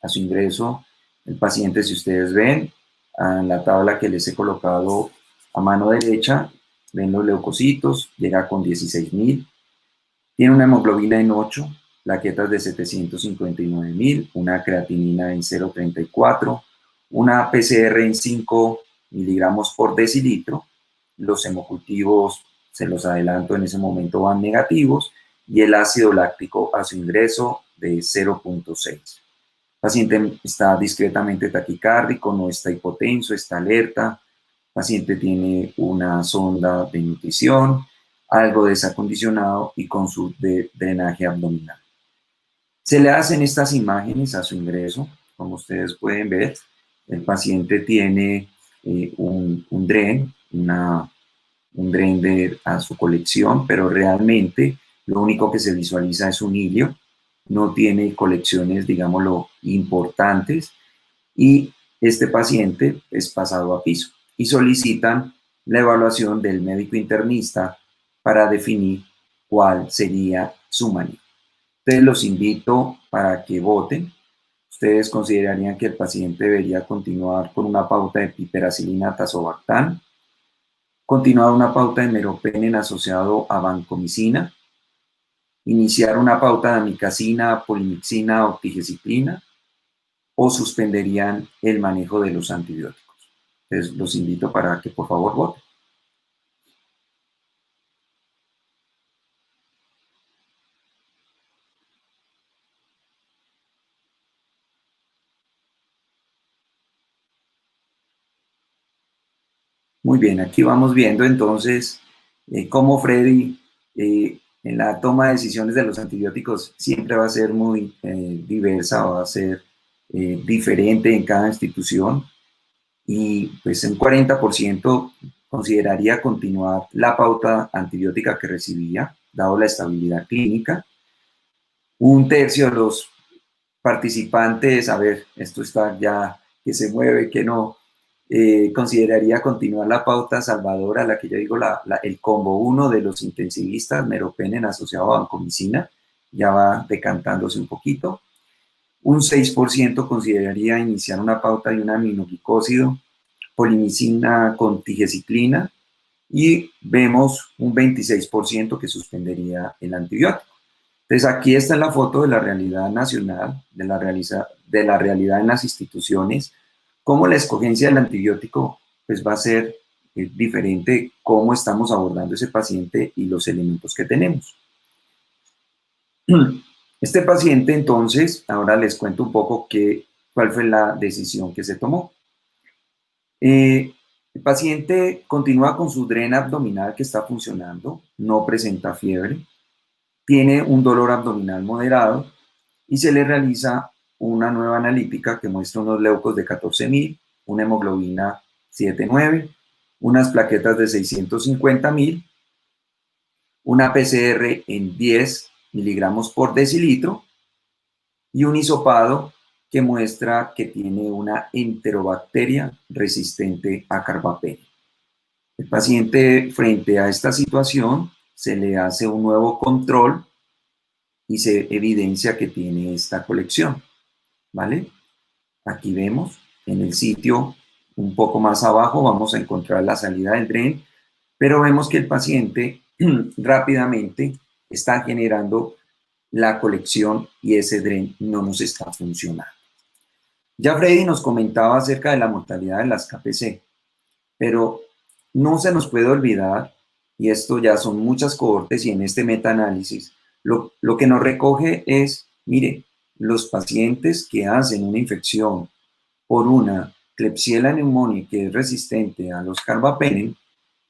A su ingreso, el paciente, si ustedes ven, en la tabla que les he colocado a mano derecha, ven los leucocitos, llega con 16.000, tiene una hemoglobina en 8, plaquetas de 759.000, una creatinina en 0,34, una PCR en 5 miligramos por decilitro, los hemocultivos, se los adelanto en ese momento, van negativos, y el ácido láctico a su ingreso de 0,6. El paciente está discretamente taquicárdico, no está hipotenso, está alerta. El paciente tiene una sonda de nutrición, algo desacondicionado y con su drenaje abdominal. Se le hacen estas imágenes a su ingreso, como ustedes pueden ver. El paciente tiene un dren a su colección, pero realmente lo único que se visualiza es un hilio, no tiene colecciones, digámoslo, importantes, y este paciente es pasado a piso y solicitan la evaluación del médico internista para definir cuál sería su manejo. Entonces los invito para que voten. ¿Ustedes considerarían que el paciente debería continuar con una pauta de piperacilina tazobactam, continuar una pauta de meropenem asociado a vancomicina, iniciar una pauta de amicacina, polimixina o tigecyclina, o suspenderían el manejo de los antibióticos? Entonces los invito para que por favor voten. Muy bien, aquí vamos viendo entonces cómo Freddy en la toma de decisiones de los antibióticos siempre va a ser muy diversa, va a ser diferente en cada institución, y pues un 40% consideraría continuar la pauta antibiótica que recibía, dado la estabilidad clínica. Un tercio de los participantes, a ver, esto está ya que se mueve, que no, consideraría continuar la pauta salvadora, la que yo digo, el combo 1 de los intensivistas, meropenem asociado a vancomicina, ya va decantándose un poquito. Un 6% consideraría iniciar una pauta de un aminoglicósido, polimicina con tigecyclina, y vemos un 26% que suspendería el antibiótico. Entonces aquí está la foto de la realidad nacional, de la realidad en las instituciones, cómo la escogencia del antibiótico pues va a ser diferente, cómo estamos abordando ese paciente y los elementos que tenemos. Este paciente entonces, ahora les cuento un poco cuál fue la decisión que se tomó. El paciente continúa con su drena abdominal que está funcionando, no presenta fiebre, tiene un dolor abdominal moderado y se le realiza una nueva analítica que muestra unos leucos de 14.000, una hemoglobina 7,9, unas plaquetas de 650.000, una PCR en 10 miligramos por decilitro y un hisopado que muestra que tiene una enterobacteria resistente a carbapenem. El paciente, frente a esta situación, se le hace un nuevo control y se evidencia que tiene esta colección, ¿vale? Aquí vemos en el sitio un poco más abajo vamos a encontrar la salida del DREN, pero vemos que el paciente rápidamente está generando la colección y ese DREN no nos está funcionando. Ya Freddy nos comentaba acerca de la mortalidad de las KPC, pero no se nos puede olvidar, y esto ya son muchas cohortes y en este metaanálisis, lo que nos recoge es, mire, los pacientes que hacen una infección por una Klebsiella pneumoniae que es resistente a los carbapenem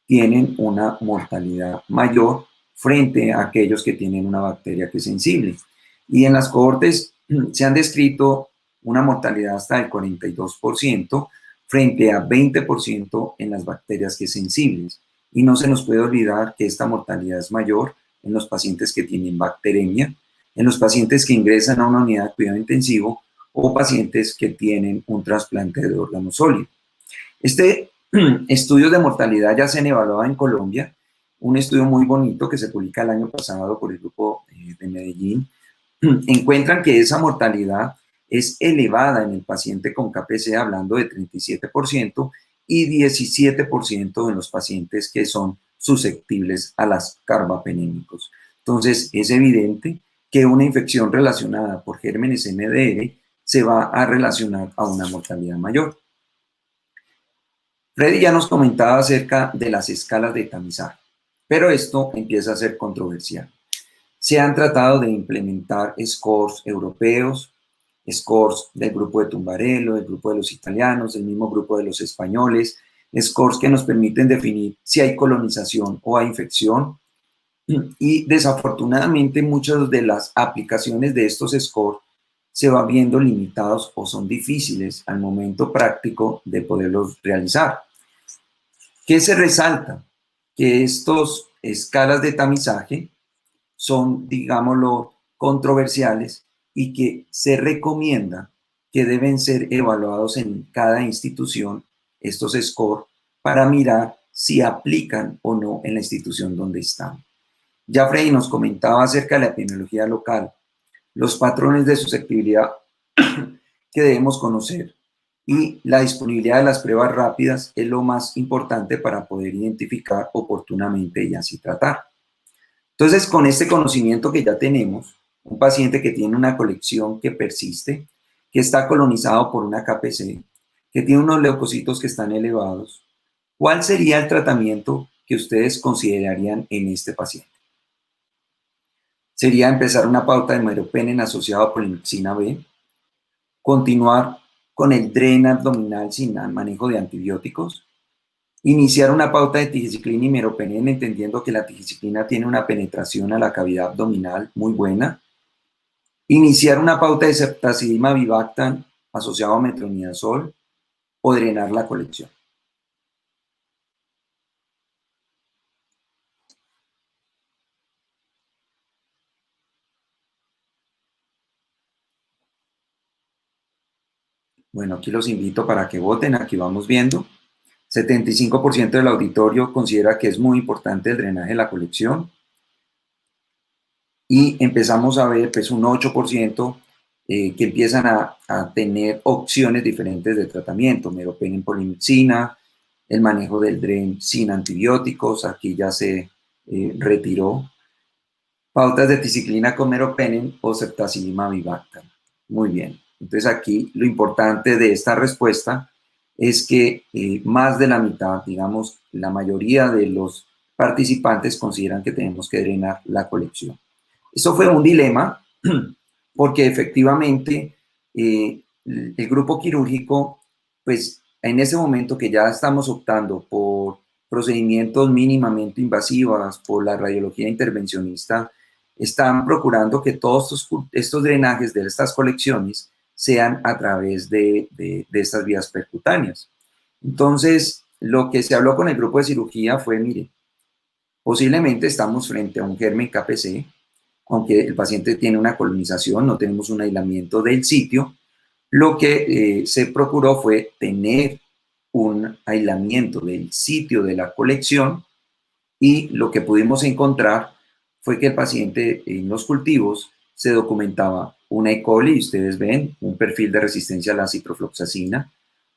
tienen una mortalidad mayor frente a aquellos que tienen una bacteria que es sensible. Y en las cohortes se han descrito una mortalidad hasta del 42% frente a 20% en las bacterias que son sensibles. Y no se nos puede olvidar que esta mortalidad es mayor en los pacientes que tienen bacteremia, en los pacientes que ingresan a una unidad de cuidado intensivo o pacientes que tienen un trasplante de órgano sólido. Estudios de mortalidad ya se han evaluado en Colombia, un estudio muy bonito que se publica el año pasado por el grupo de Medellín, encuentran que esa mortalidad es elevada en el paciente con KPC, hablando de 37%, y 17% en los pacientes que son susceptibles a las carbapenémicos. Entonces, es evidente que una infección relacionada por gérmenes MDR se va a relacionar a una mortalidad mayor. Freddy ya nos comentaba acerca de las escalas de tamizaje, pero esto empieza a ser controversial. Se han tratado de implementar scores europeos, scores del grupo de Tumbarello, del grupo de los italianos, del mismo grupo de los españoles, scores que nos permiten definir si hay colonización o hay infección. Y desafortunadamente muchas de las aplicaciones de estos scores se van viendo limitados o son difíciles al momento práctico de poderlos realizar. ¿Qué se resalta? Que estos escalas de tamizaje son, digámoslo, controversiales y que se recomienda que deben ser evaluados en cada institución estos scores para mirar si aplican o no en la institución donde están. Ya Freddy nos comentaba acerca de la epidemiología local, los patrones de susceptibilidad que debemos conocer y la disponibilidad de las pruebas rápidas es lo más importante para poder identificar oportunamente y así tratar. Entonces, con este conocimiento que ya tenemos, un paciente que tiene una colección que persiste, que está colonizado por una KPC, que tiene unos leucocitos que están elevados, ¿cuál sería el tratamiento que ustedes considerarían en este paciente? Sería empezar una pauta de meropenem asociado a polimoxina B, continuar con el DREN abdominal sin manejo de antibióticos, iniciar una pauta de tigecyclina y meropenem entendiendo que la tigecyclina tiene una penetración a la cavidad abdominal muy buena, iniciar una pauta de ceftazidima avibactam asociado a metronidazol o drenar la colección. Bueno, aquí los invito para que voten, aquí vamos viendo. 75% del auditorio considera que es muy importante el drenaje de la colección. Y empezamos a ver pues un 8% que empiezan a tener opciones diferentes de tratamiento, meropenem polimoxina, el manejo del DREN sin antibióticos, aquí ya se retiró, pautas de tigecyclina con meropenem o ceftazidima avibactam. Muy bien, entonces aquí lo importante de esta respuesta es que más de la mitad, digamos, la mayoría de los participantes consideran que tenemos que drenar la colección. Eso fue un dilema porque efectivamente el grupo quirúrgico, pues en ese momento que ya estamos optando por procedimientos mínimamente invasivos, por la radiología intervencionista, están procurando que todos estos drenajes de estas colecciones sean a través de estas vías percutáneas. Entonces, lo que se habló con el grupo de cirugía fue, mire, posiblemente estamos frente a un germen KPC, aunque el paciente tiene una colonización, no tenemos un aislamiento del sitio, Lo que se procuró fue tener un aislamiento del sitio de la colección y lo que pudimos encontrar fue que el paciente en los cultivos se documentaba una E. coli, ustedes ven, un perfil de resistencia a la ciprofloxacina,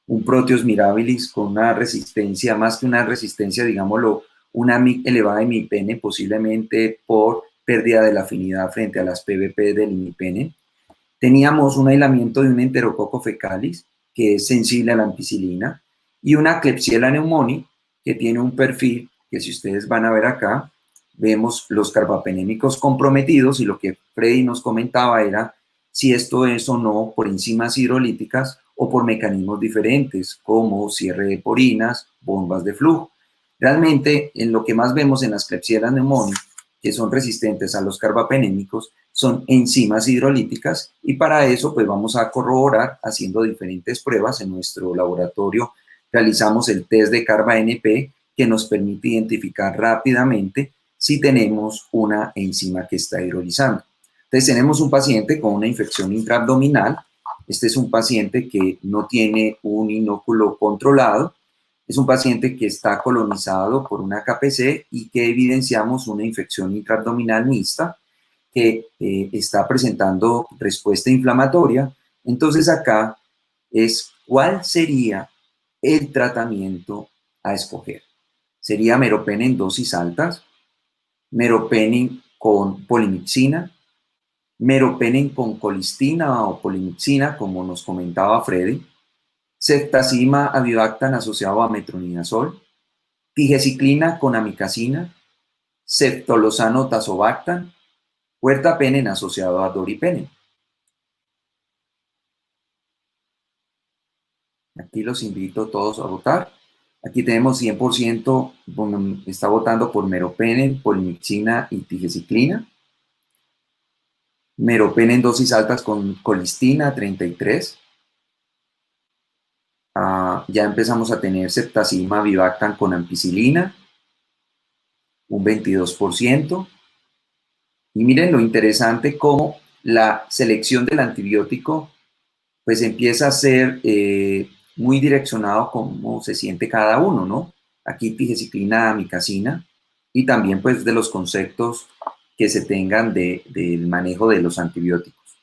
un Proteus mirabilis con una resistencia, más que una resistencia, digámoslo, una elevada imipene, posiblemente por pérdida de la afinidad frente a las PVP del imipene. Teníamos un aislamiento de un Enterococo fecalis, que es sensible a la ampicilina, y una Klebsiella pneumoniae, que tiene un perfil que, si ustedes van a ver acá, vemos los carbapenémicos comprometidos, y lo que Freddy nos comentaba era si esto es o no por enzimas hidrolíticas o por mecanismos diferentes, como cierre de porinas, bombas de flujo. Realmente, en lo que más vemos en las Klebsiella pneumoniae, que son resistentes a los carbapenémicos, son enzimas hidrolíticas, y para eso pues vamos a corroborar haciendo diferentes pruebas. En nuestro laboratorio realizamos el test de carba-NP, que nos permite identificar rápidamente si tenemos una enzima que está hidrolizando. Entonces tenemos un paciente con una infección intraabdominal. Este es un paciente que no tiene un inóculo controlado. Es un paciente que está colonizado por una KPC y que evidenciamos una infección intraabdominal mixta que está presentando respuesta inflamatoria. Entonces acá es cuál sería el tratamiento a escoger. ¿Sería meropenem en dosis altas, meropenem con polimixina, meropenem con colistina o polimixina, como nos comentaba Freddy, ceftazidima avibactam asociado a metronidazol, tigeciclina con amicacina, ceftolozano tazobactam, huertapenem asociado a doripenem? Aquí los invito todos a votar. Aquí tenemos 100%, está votando por meropenem, polimixina y tigeciclina. Meropenem en dosis altas con colistina, 33. Ya empezamos a tener ceftazidima avibactam con ampicilina, un 22%. Y miren lo interesante, cómo la selección del antibiótico pues empieza a ser muy direccionado cómo se siente cada uno, ¿no? Aquí tigeciclina, amicacina, y también pues de los conceptos que se tengan del manejo de los antibióticos.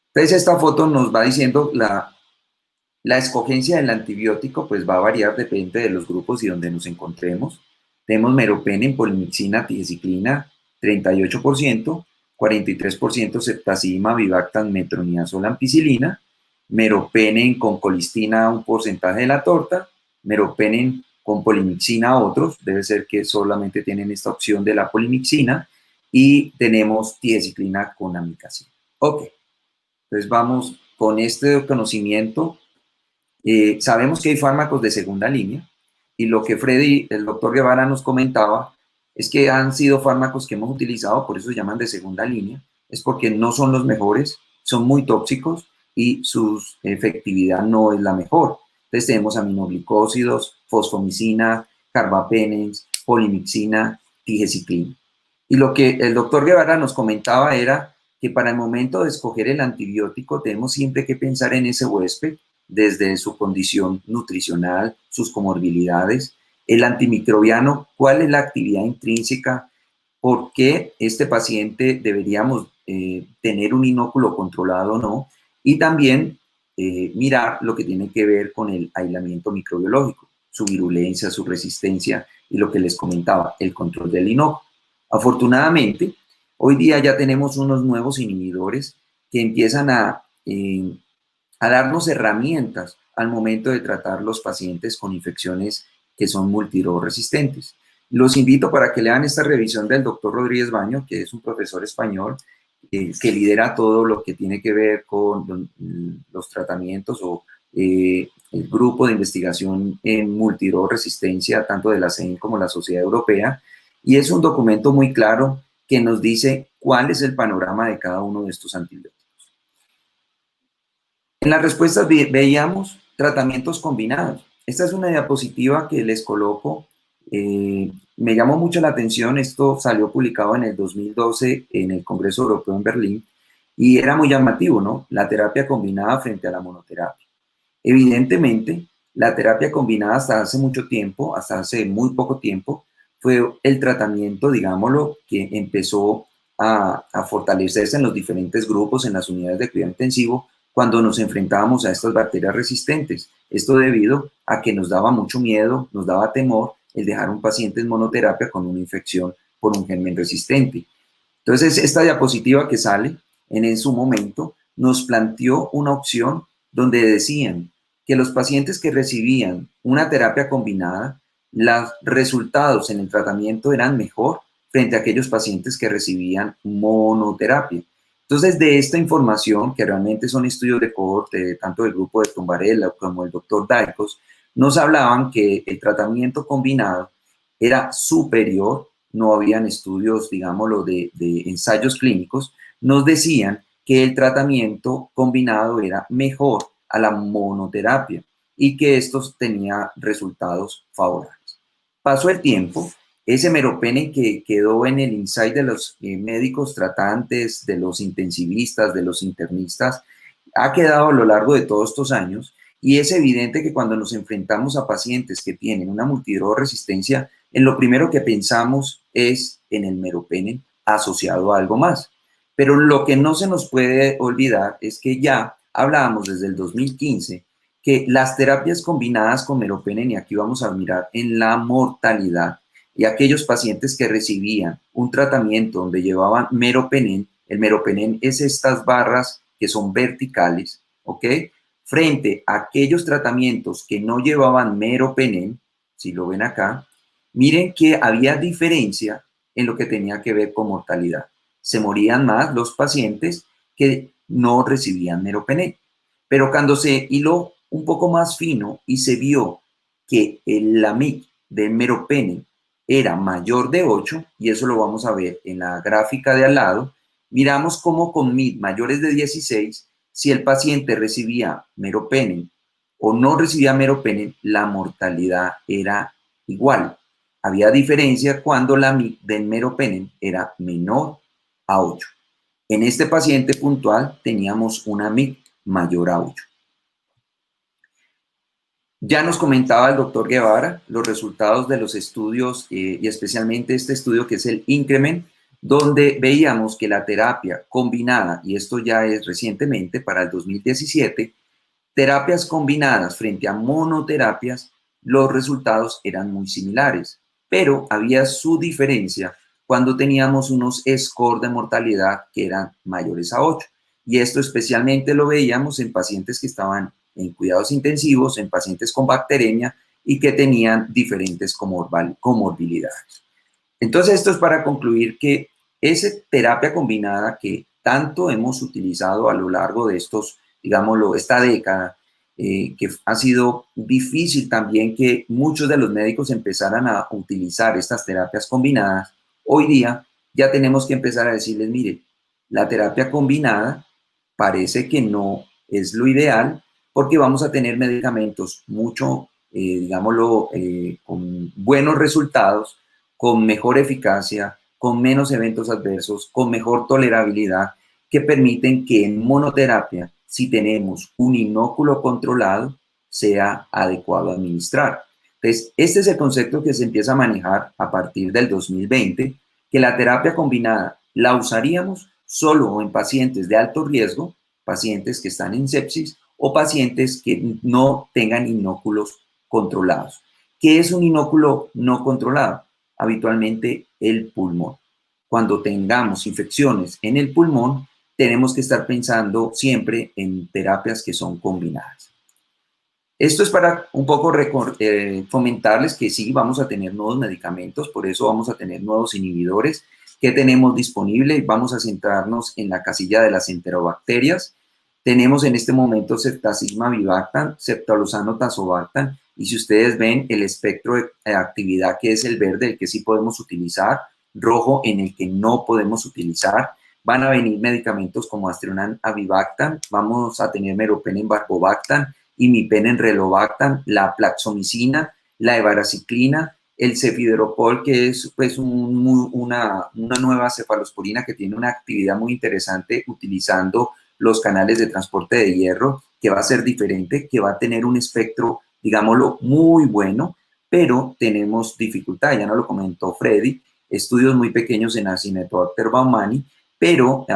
Entonces esta foto nos va diciendo la escogencia del antibiótico, pues va a variar, depende de los grupos y donde nos encontremos. Tenemos meropenem, polimixina, tigeciclina, 38%, 43% ceftazidima avibactam, metronidazol, ampicilina, meropenem con colistina un porcentaje de la torta, meropenem con polimixina otros, debe ser que solamente tienen esta opción de la polimixina, y tenemos tigeciclina con amicacina. Ok, entonces vamos con este conocimiento. Sabemos que hay fármacos de segunda línea, y lo que Freddy, el doctor Guevara, nos comentaba es que han sido fármacos que hemos utilizado, por eso se llaman de segunda línea, es porque no son los mejores, son muy tóxicos y su efectividad no es la mejor. Entonces tenemos aminoglicósidos, fosfomicina, carbapenems, polimixina, tigeciclina. Y lo que el doctor Guevara nos comentaba era que para el momento de escoger el antibiótico tenemos siempre que pensar en ese huésped, desde su condición nutricional, sus comorbilidades, el antimicrobiano, cuál es la actividad intrínseca, por qué este paciente deberíamos tener un inóculo controlado o no, y también mirar lo que tiene que ver con el aislamiento microbiológico, su virulencia, su resistencia y lo que les comentaba, el control del inóculo. Afortunadamente, hoy día ya tenemos unos nuevos inhibidores que empiezan a darnos herramientas al momento de tratar los pacientes con infecciones que son multiresistentes. Los invito para que lean esta revisión del doctor Rodríguez Baño, que es un profesor español que lidera todo lo que tiene que ver con los tratamientos o el grupo de investigación en multiresistencia, tanto de la CEN como la Sociedad Europea, y es un documento muy claro que nos dice cuál es el panorama de cada uno de estos antibióticos. En las respuestas veíamos tratamientos combinados. Esta es una diapositiva que les coloco. Me llamó mucho la atención, esto salió publicado en el 2012 en el Congreso Europeo en Berlín, Y era muy llamativo, ¿no? La terapia combinada frente a la monoterapia. Evidentemente, la terapia combinada hasta hace mucho tiempo, hasta hace muy poco tiempo, fue el tratamiento, digámoslo, que empezó a fortalecerse en los diferentes grupos, en las unidades de cuidado intensivo, cuando nos enfrentábamos a estas bacterias resistentes. Esto debido a que nos daba mucho miedo, nos daba temor el dejar a un paciente en monoterapia con una infección por un germen resistente. Entonces, esta diapositiva que sale en su momento nos planteó una opción donde decían que los pacientes que recibían una terapia combinada, los resultados en el tratamiento eran mejor frente a aquellos pacientes que recibían monoterapia. Entonces, de esta información, que realmente son estudios de cohorte, tanto del grupo de Tumbarella como el doctor Daicos, nos hablaban que el tratamiento combinado era superior, no habían estudios, digámoslo, de ensayos clínicos, nos decían que el tratamiento combinado era mejor a la monoterapia y que estos tenía resultados favorables. Pasó el tiempo, ese meropenem que quedó en el insight de los médicos tratantes, de los intensivistas, de los internistas, ha quedado a lo largo de todos estos años y es evidente que cuando nos enfrentamos a pacientes que tienen una multidrogresistencia, en lo primero que pensamos es en el meropenem asociado a algo más. Pero lo que no se nos puede olvidar es que ya hablábamos desde el 2015 que las terapias combinadas con meropenem, y aquí vamos a mirar en la mortalidad, y aquellos pacientes que recibían un tratamiento donde llevaban meropenem, el meropenem es estas barras que son verticales, ¿ok? Frente a aquellos tratamientos que no llevaban meropenem, si lo ven acá, miren que había diferencia en lo que tenía que ver con mortalidad. Se morían más los pacientes que no recibían meropenem. Pero cuando se hiló un poco más fino y se vio que la MIC del meropenem era mayor de 8, y eso lo vamos a ver en la gráfica de al lado, miramos cómo con MIC mayores de 16, si el paciente recibía meropenem o no recibía meropenem, la mortalidad era igual. Había diferencia cuando la MIC del meropenem era menor a 8. En este paciente puntual teníamos una MIC mayor a 8. Ya nos comentaba el doctor Guevara los resultados de los estudios y especialmente este estudio que es el INCREMENT, donde veíamos que la terapia combinada, y esto ya es recientemente para el 2017, terapias combinadas frente a monoterapias, los resultados eran muy similares, pero había su diferencia cuando teníamos unos scores de mortalidad que eran mayores a 8. Y esto especialmente lo veíamos en pacientes que estaban en cuidados intensivos, en pacientes con bacteremia y que tenían diferentes comorbilidades. Entonces, esto es para concluir que esa terapia combinada que tanto hemos utilizado a lo largo de estos, digámoslo, esta década, que ha sido difícil también que muchos de los médicos empezaran a utilizar estas terapias combinadas, hoy día ya tenemos que empezar a decirles, mire, la terapia combinada parece que no es lo ideal porque vamos a tener medicamentos mucho, digámoslo, con buenos resultados, con mejor eficacia, con menos eventos adversos, con mejor tolerabilidad, que permiten que en monoterapia, si tenemos un inóculo controlado, sea adecuado administrar. Entonces, este es el concepto que se empieza a manejar a partir del 2020, que la terapia combinada la usaríamos solo en pacientes de alto riesgo, pacientes que están en sepsis o pacientes que no tengan inóculos controlados. ¿Qué es un inóculo no controlado? Habitualmente el pulmón. Cuando tengamos infecciones en el pulmón, tenemos que estar pensando siempre en terapias que son combinadas. Esto es para un poco comentarles que sí vamos a tener nuevos medicamentos, por eso vamos a tener nuevos inhibidores que tenemos disponibles. Vamos a centrarnos en la casilla de las enterobacterias. Tenemos en este momento ceftazidime-avibactam, ceftolozano-tazobactam, y si ustedes ven el espectro de actividad que es el verde, el que sí podemos utilizar, rojo en el que no podemos utilizar, van a venir medicamentos como aztreonam-avibactam, vamos a tener meropenem-barbobactam, imipenem-relobactam, la plaxomicina, la hevaraciclina, el cefiderocol, que es pues una nueva cefalosporina que tiene una actividad muy interesante utilizando los canales de transporte de hierro, que va a ser diferente, que va a tener un espectro, digámoslo, muy bueno, pero tenemos dificultad, ya no lo comentó Freddy, estudios muy pequeños en Acinetobacter baumannii, pero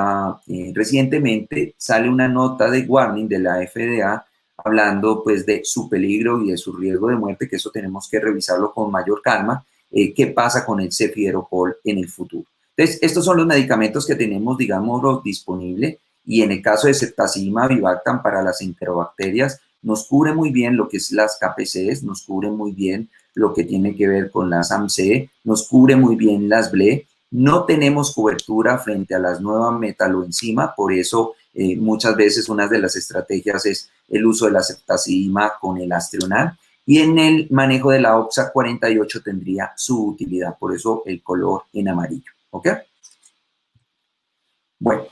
recientemente sale una nota de warning de la FDA hablando pues de su peligro y de su riesgo de muerte, que eso tenemos que revisarlo con mayor calma, qué pasa con el cefiderocol en el futuro. Entonces, estos son los medicamentos que tenemos, digámoslo, disponibles, y en el caso de ceftazidima avibactam para las enterobacterias, nos cubre muy bien lo que es las KPCs, nos cubre muy bien lo que tiene que ver con las AMC, nos cubre muy bien las BLE. No tenemos cobertura frente a las nuevas metaloenzimas, por eso muchas veces una de las estrategias es el uso de la ceftazidima con el Astrional, y en el manejo de la OXA 48 tendría su utilidad, por eso el color en amarillo, ¿ok? Bueno,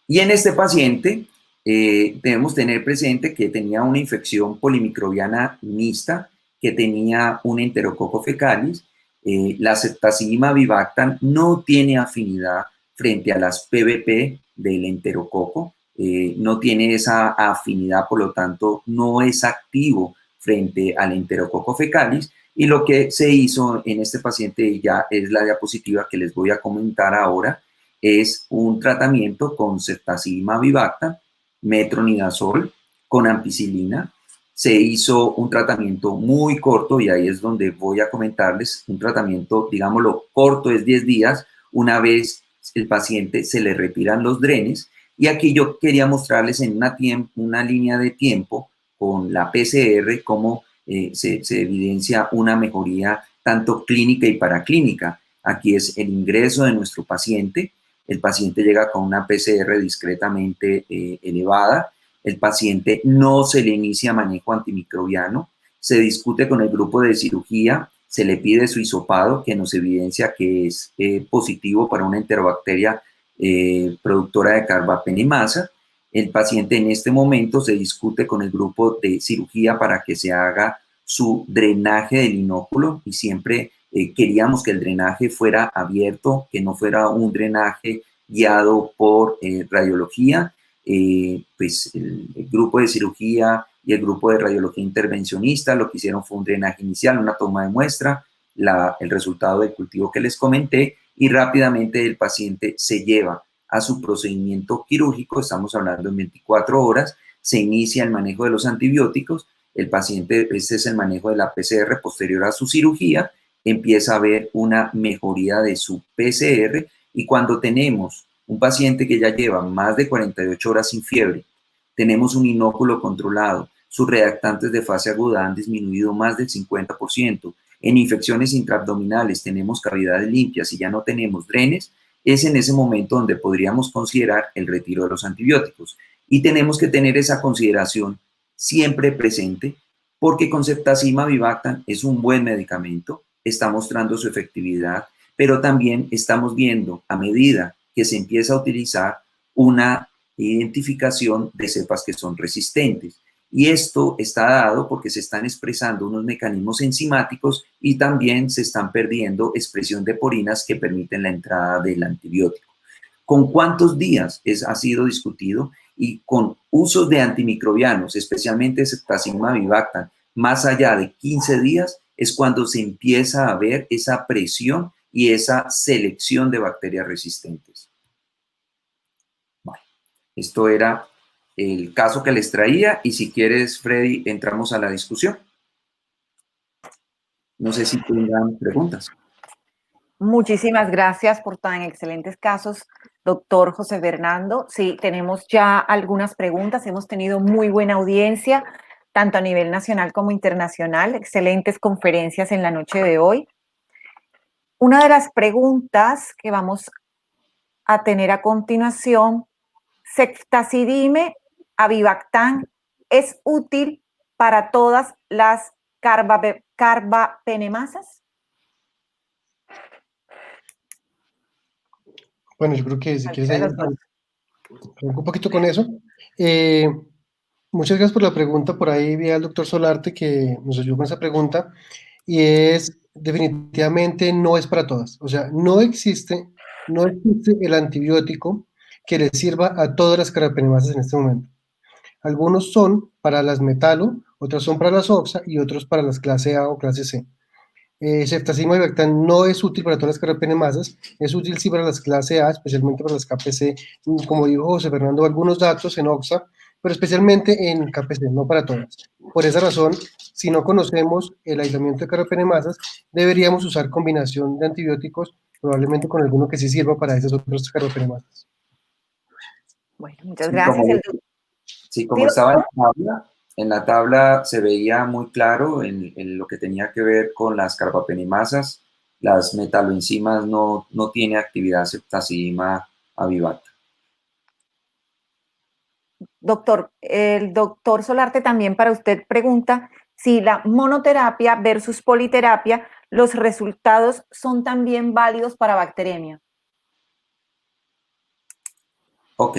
y en este paciente debemos tener presente que tenía una infección polimicrobiana mixta, que tenía un enterococo fecalis. La ceftazidima avibactam no tiene afinidad frente a las PVP del enterococo, no tiene esa afinidad, por lo tanto no es activo frente al enterococo fecalis, y lo que se hizo en este paciente, ya es la diapositiva que les voy a comentar ahora, es un tratamiento con ceftazidima avibactam, metronidazol con ampicilina. Se hizo un tratamiento muy corto, y ahí es donde voy a comentarles, un tratamiento, digámoslo, corto, es 10 días, una vez el paciente se le retiran los drenes, y aquí yo quería mostrarles en una línea de tiempo con la PCR cómo se evidencia una mejoría tanto clínica y paraclínica. Aquí es el ingreso de nuestro paciente. El paciente llega con una PCR discretamente elevada, el paciente no se le inicia manejo antimicrobiano, se discute con el grupo de cirugía, se le pide su hisopado, que nos evidencia que es positivo para una enterobacteria productora de carbapenemasa. El paciente en este momento se discute con el grupo de cirugía para que se haga su drenaje del inóculo, y siempre queríamos que el drenaje fuera abierto, que no fuera un drenaje guiado por radiología. Pues el grupo de cirugía y el grupo de radiología intervencionista lo que hicieron fue un drenaje inicial, una toma de muestra, el resultado del cultivo que les comenté, y rápidamente el paciente se lleva a su procedimiento quirúrgico. Estamos hablando en 24 horas, se inicia el manejo de los antibióticos, el paciente, este es el manejo de la PCR posterior a su cirugía, empieza a ver una mejoría de su PCR, y cuando tenemos un paciente que ya lleva más de 48 horas sin fiebre, tenemos un inóculo controlado, sus reactantes de fase aguda han disminuido más del 50%, en infecciones intraabdominales tenemos cavidades limpias y ya no tenemos drenes, es en ese momento donde podríamos considerar el retiro de los antibióticos. Y tenemos que tener esa consideración siempre presente, porque con ceftazidima avibactam es un buen medicamento, está mostrando su efectividad, pero también estamos viendo, a medida que se empieza a utilizar, una identificación de cepas que son resistentes. Y esto está dado porque se están expresando unos mecanismos enzimáticos, y también se están perdiendo expresión de porinas que permiten la entrada del antibiótico. ¿Con cuántos días ha sido discutido? Y con usos de antimicrobianos, especialmente ceftazidima avibactam, más allá de 15 días, es cuando se empieza a ver esa presión y esa selección de bacterias resistentes. Bueno, esto era el caso que les traía, y si quieres, Freddy, entramos a la discusión. No sé si tengan preguntas. Muchísimas gracias por tan excelentes casos, doctor José Fernando. Sí, tenemos ya algunas preguntas, hemos tenido muy buena audiencia, tanto a nivel nacional como internacional, excelentes conferencias en la noche de hoy. Una de las preguntas que vamos a tener a continuación: ceftazidime avibactam es útil para todas las carbapenemasas. Bueno, yo creo que si quieres ahí un poquito con eso. Muchas gracias por la pregunta. Por ahí vi al doctor Solarte que nos ayudó con esa pregunta, y es definitivamente no es para todas. O sea, no existe el antibiótico que le sirva a todas las carbapenemasas en este momento. Algunos son para las metalo, otros son para las oxa y otros para las clase A o clase C. Ceftazidima y Bactam no es útil para todas las carbapenemasas, es útil sí para las clase A, especialmente para las KPC, como dijo José Fernando, algunos datos en OXA, pero especialmente en KPC, no para todas. Por esa razón, si no conocemos el aislamiento de carbapenemasas, deberíamos usar combinación de antibióticos, probablemente con alguno que sí sirva para esas otras carbapenemasas. Bueno, muchas Sí, gracias. sí, Sí, como estaba en la tabla se veía muy claro en lo que tenía que ver con las carbapenemasas, las metaloenzimas no tiene actividad ceftazidima avivata. doctor, el doctor Solarte también para usted pregunta si la monoterapia versus politerapia, los resultados son también válidos para bacteremia. Ok.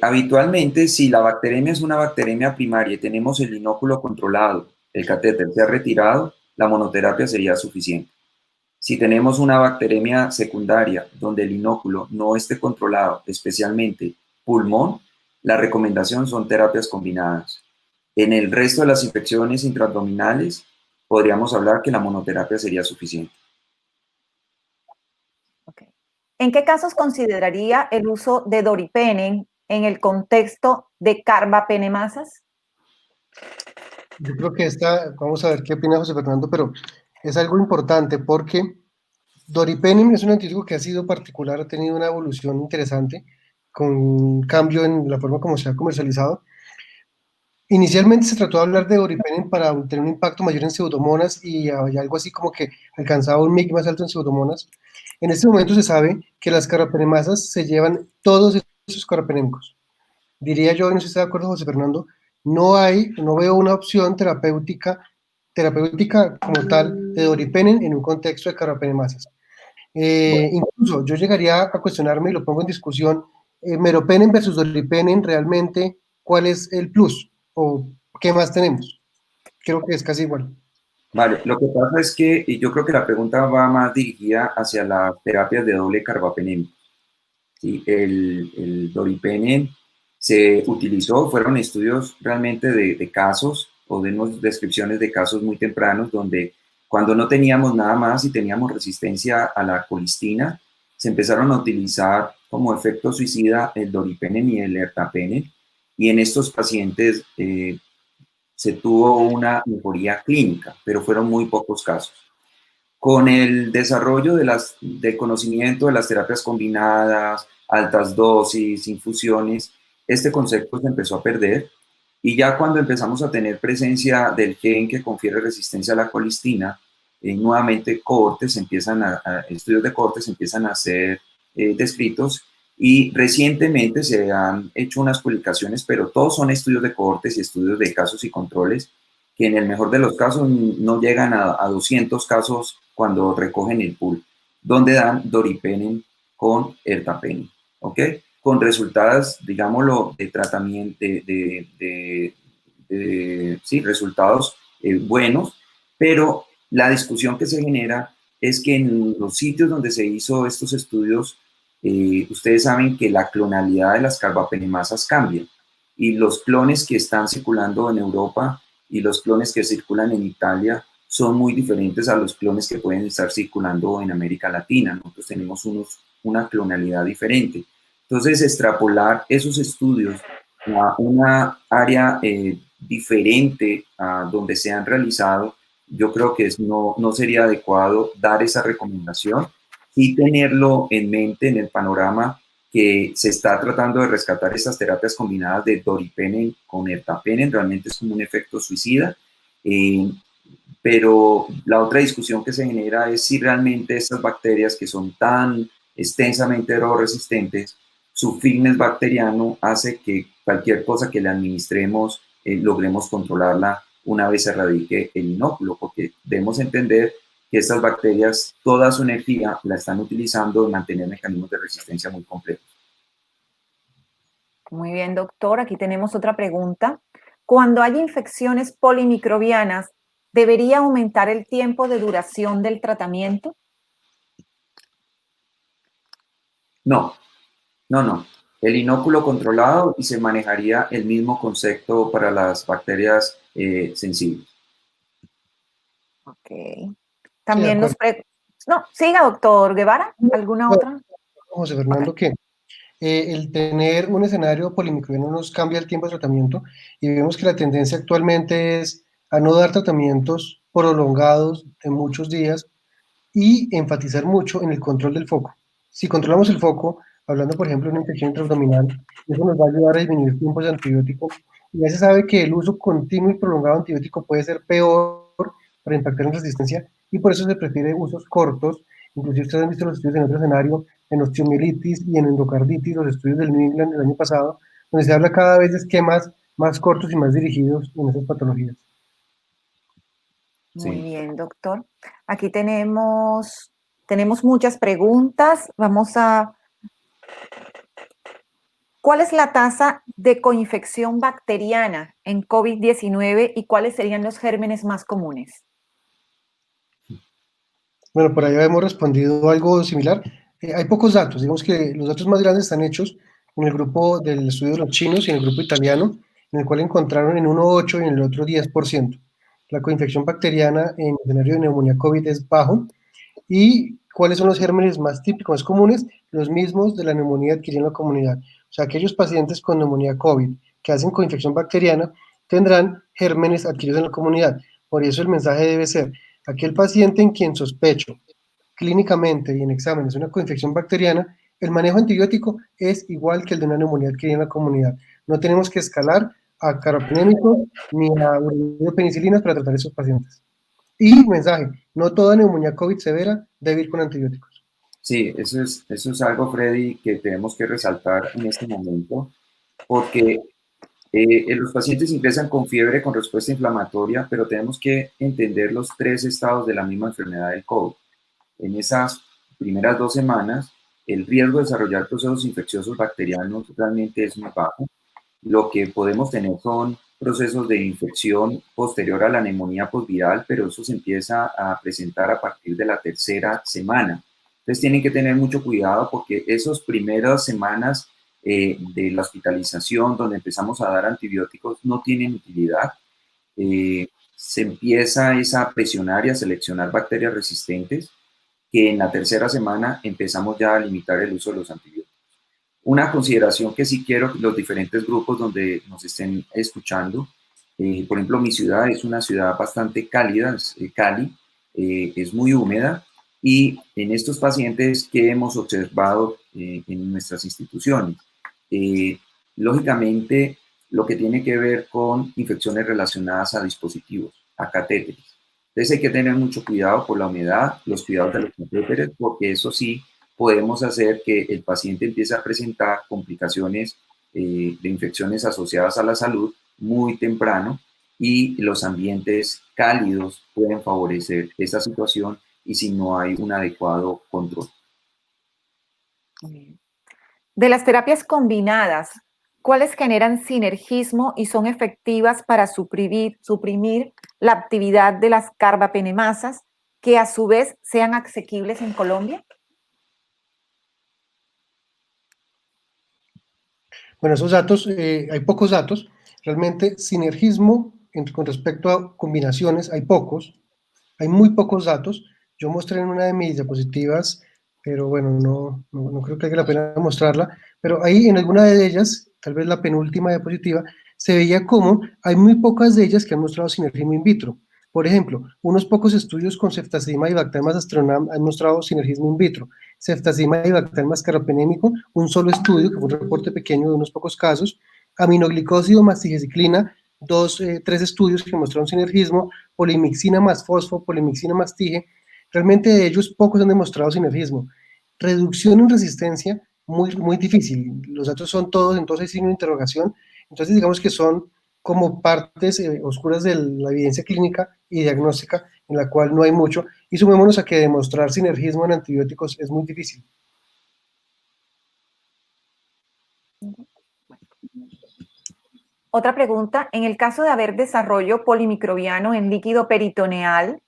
Habitualmente, si la bacteremia es una bacteremia primaria y tenemos el inóculo controlado, el catéter se ha retirado, la monoterapia sería suficiente. Si tenemos una bacteremia secundaria donde el inóculo no esté controlado, especialmente pulmón, la recomendación son terapias combinadas. En el resto de las infecciones intraabdominales, podríamos hablar que la monoterapia sería suficiente. Okay. ¿En qué casos consideraría el uso de doripenem en el contexto de carbapenemasas? Yo creo que vamos a ver qué opina José Fernando, pero es algo importante porque Doripenem es un antibiótico que ha sido particular, ha tenido una evolución interesante, con un cambio en la forma como se ha comercializado. Inicialmente se trató de hablar de Doripenem para tener un impacto mayor en pseudomonas y algo así como que alcanzaba un MIC más alto en pseudomonas. En este momento se sabe que las carbapenemasas se llevan todos esos carbapenémicos. Diría yo, y no sé si está de acuerdo José Fernando, no veo una opción terapéutica como tal de Doripenem en un contexto de carbapenemasas. Bueno, Incluso yo llegaría a cuestionarme y lo pongo en discusión, meropenem versus doripenem, realmente, ¿cuál es el plus? ¿O qué más tenemos? Creo que es casi igual. vale, lo que pasa es que y yo creo que la pregunta va más dirigida hacia las terapias de doble carbapenem. ¿Sí? El doripenem se utilizó, fueron estudios realmente de casos o de unas descripciones de casos muy tempranos donde cuando no teníamos nada más y teníamos resistencia a la colistina, se empezaron a utilizar como efecto suicida el doripenem y el ertapenem y en estos pacientes se tuvo una mejoría clínica, pero fueron muy pocos casos. Con el desarrollo del conocimiento de las terapias combinadas, altas dosis, infusiones, este concepto se empezó a perder y ya cuando empezamos a tener presencia del gen que confiere resistencia a la colistina, nuevamente estudios de cohortes empiezan a ser descritos y recientemente se han hecho unas publicaciones, pero todos son estudios de cohortes y estudios de casos y controles que en el mejor de los casos no llegan a 200 casos cuando recogen el pool, donde dan doripenem con ertapenem, ¿ok? Con resultados, digámoslo, de tratamiento, sí, resultados buenos, pero la discusión que se genera es que en los sitios donde se hizo estos estudios, ustedes saben que la clonalidad de las carbapenemasas cambia y los clones que están circulando en Europa y los clones que circulan en Italia son muy diferentes a los clones que pueden estar circulando en América Latina. Nosotros tenemos una clonalidad diferente. Entonces, extrapolar esos estudios a una área diferente a donde se han realizado, yo creo que no sería adecuado dar esa recomendación y tenerlo en mente en el panorama que se está tratando de rescatar estas terapias combinadas de doripenem con ertapenem, realmente es como un efecto suicida, pero la otra discusión que se genera es si realmente estas bacterias que son tan extensamente resistentes, su fitness bacteriano hace que cualquier cosa que le administremos logremos controlarla una vez se erradique el inóculo, porque debemos entender que estas bacterias, toda su energía la están utilizando en mantener mecanismos de resistencia muy complejos. Muy bien, doctor. Aquí tenemos otra pregunta. Cuando hay infecciones polimicrobianas, ¿debería aumentar el tiempo de duración del tratamiento? No, no. El inóculo controlado y se manejaría el mismo concepto para las bacterias sensibles. Ok. Sí, de También acuerdo. No, siga, doctor Guevara. ¿Alguna otra? José Ok. Fernando, que el tener un escenario polimicrobiano nos cambia el tiempo de tratamiento y vemos que la tendencia actualmente es a no dar tratamientos prolongados en muchos días y enfatizar mucho en el control del foco. Si controlamos el foco, hablando por ejemplo de una infección intraabdominal, eso nos va a ayudar a disminuir tiempos de antibiótico. Y ya se sabe que el uso continuo y prolongado de antibiótico puede ser peor para impactar en resistencia y por eso se prefiere usos cortos. Inclusive ustedes han visto los estudios en otro escenario, en osteomielitis y en endocarditis, los estudios del New England el año pasado, donde se habla cada vez de esquemas más cortos y más dirigidos en esas patologías. Muy Sí. bien, doctor. Aquí tenemos muchas preguntas. ¿Cuál es la tasa de coinfección bacteriana en COVID-19 y cuáles serían los gérmenes más comunes? Bueno, por ahí hemos respondido algo similar. Hay pocos datos, digamos que los datos más grandes están hechos en el grupo del estudio de los chinos y en el grupo italiano, en el cual encontraron en uno 8 y en el otro 10%. La coinfección bacteriana en el escenario de neumonía COVID es bajo. ¿Y cuáles son los gérmenes más típicos, más comunes? Los mismos de la neumonía adquirida en la comunidad. O sea, aquellos pacientes con neumonía COVID que hacen coinfección bacteriana tendrán gérmenes adquiridos en la comunidad. Por eso el mensaje debe ser, aquel paciente en quien sospecho clínicamente y en exámenes una coinfección bacteriana, el manejo antibiótico es igual que el de una neumonía adquirida en la comunidad. No tenemos que escalar a carbapenémicos ni a penicilinas para tratar a esos pacientes. Y mensaje, no toda neumonía COVID severa debe ir con antibióticos. Sí, eso es algo, Freddy, que tenemos que resaltar en este momento, porque los pacientes ingresan con fiebre, con respuesta inflamatoria, pero tenemos que entender los tres estados de la misma enfermedad del COVID. En esas primeras 2 semanas, el riesgo de desarrollar procesos infecciosos bacterianos realmente es muy bajo. Lo que podemos tener son procesos de infección posterior a la neumonía postviral, pero eso se empieza a presentar a partir de la tercera semana. Entonces tienen que tener mucho cuidado porque esas primeras semanas de la hospitalización, donde empezamos a dar antibióticos, no tienen utilidad. Se empieza a presionar y a seleccionar bacterias resistentes, que en la tercera semana empezamos ya a limitar el uso de los antibióticos. Una consideración que sí quiero los diferentes grupos donde nos estén escuchando, por ejemplo, mi ciudad es una ciudad bastante cálida, Cali, es muy húmeda y en estos pacientes que hemos observado en nuestras instituciones, eh, lógicamente lo que tiene que ver con infecciones relacionadas a dispositivos, a catéteres. Entonces hay que tener mucho cuidado por la humedad, los cuidados de los catéteres, porque eso sí podemos hacer que el paciente empiece a presentar complicaciones de infecciones asociadas a la salud muy temprano y los ambientes cálidos pueden favorecer esta situación y si no hay un adecuado control. De las terapias combinadas, ¿cuáles generan sinergismo y son efectivas para suprimir la actividad de las carbapenemasas que a su vez sean asequibles en Colombia? Bueno, esos datos, hay pocos datos. Realmente, sinergismo con respecto a combinaciones, hay muy pocos datos. Yo mostré en una de mis diapositivas, pero bueno, no creo que valga la pena mostrarla, pero ahí en alguna de ellas, tal vez la penúltima diapositiva, se veía cómo hay muy pocas de ellas que han mostrado sinergismo in vitro. Por ejemplo, unos pocos estudios con ceftazidima y Bactrim astronam han mostrado sinergismo in vitro. Ceftazidima y Bactrim carbapenémico, un solo estudio, que fue un reporte pequeño de unos pocos casos. Aminoglicósido más tigeciclina, tres estudios que mostraron sinergismo. Polimixina más fosfo, polimixina más tige. Realmente de ellos pocos han demostrado sinergismo. Reducción en resistencia, muy difícil. Los datos son todos, entonces signo de interrogación. Entonces digamos que son como partes oscuras de la evidencia clínica y diagnóstica en la cual no hay mucho, y sumémonos a que demostrar sinergismo en antibióticos es muy difícil. Otra pregunta, en el caso de haber desarrollo polimicrobiano en líquido peritoneal,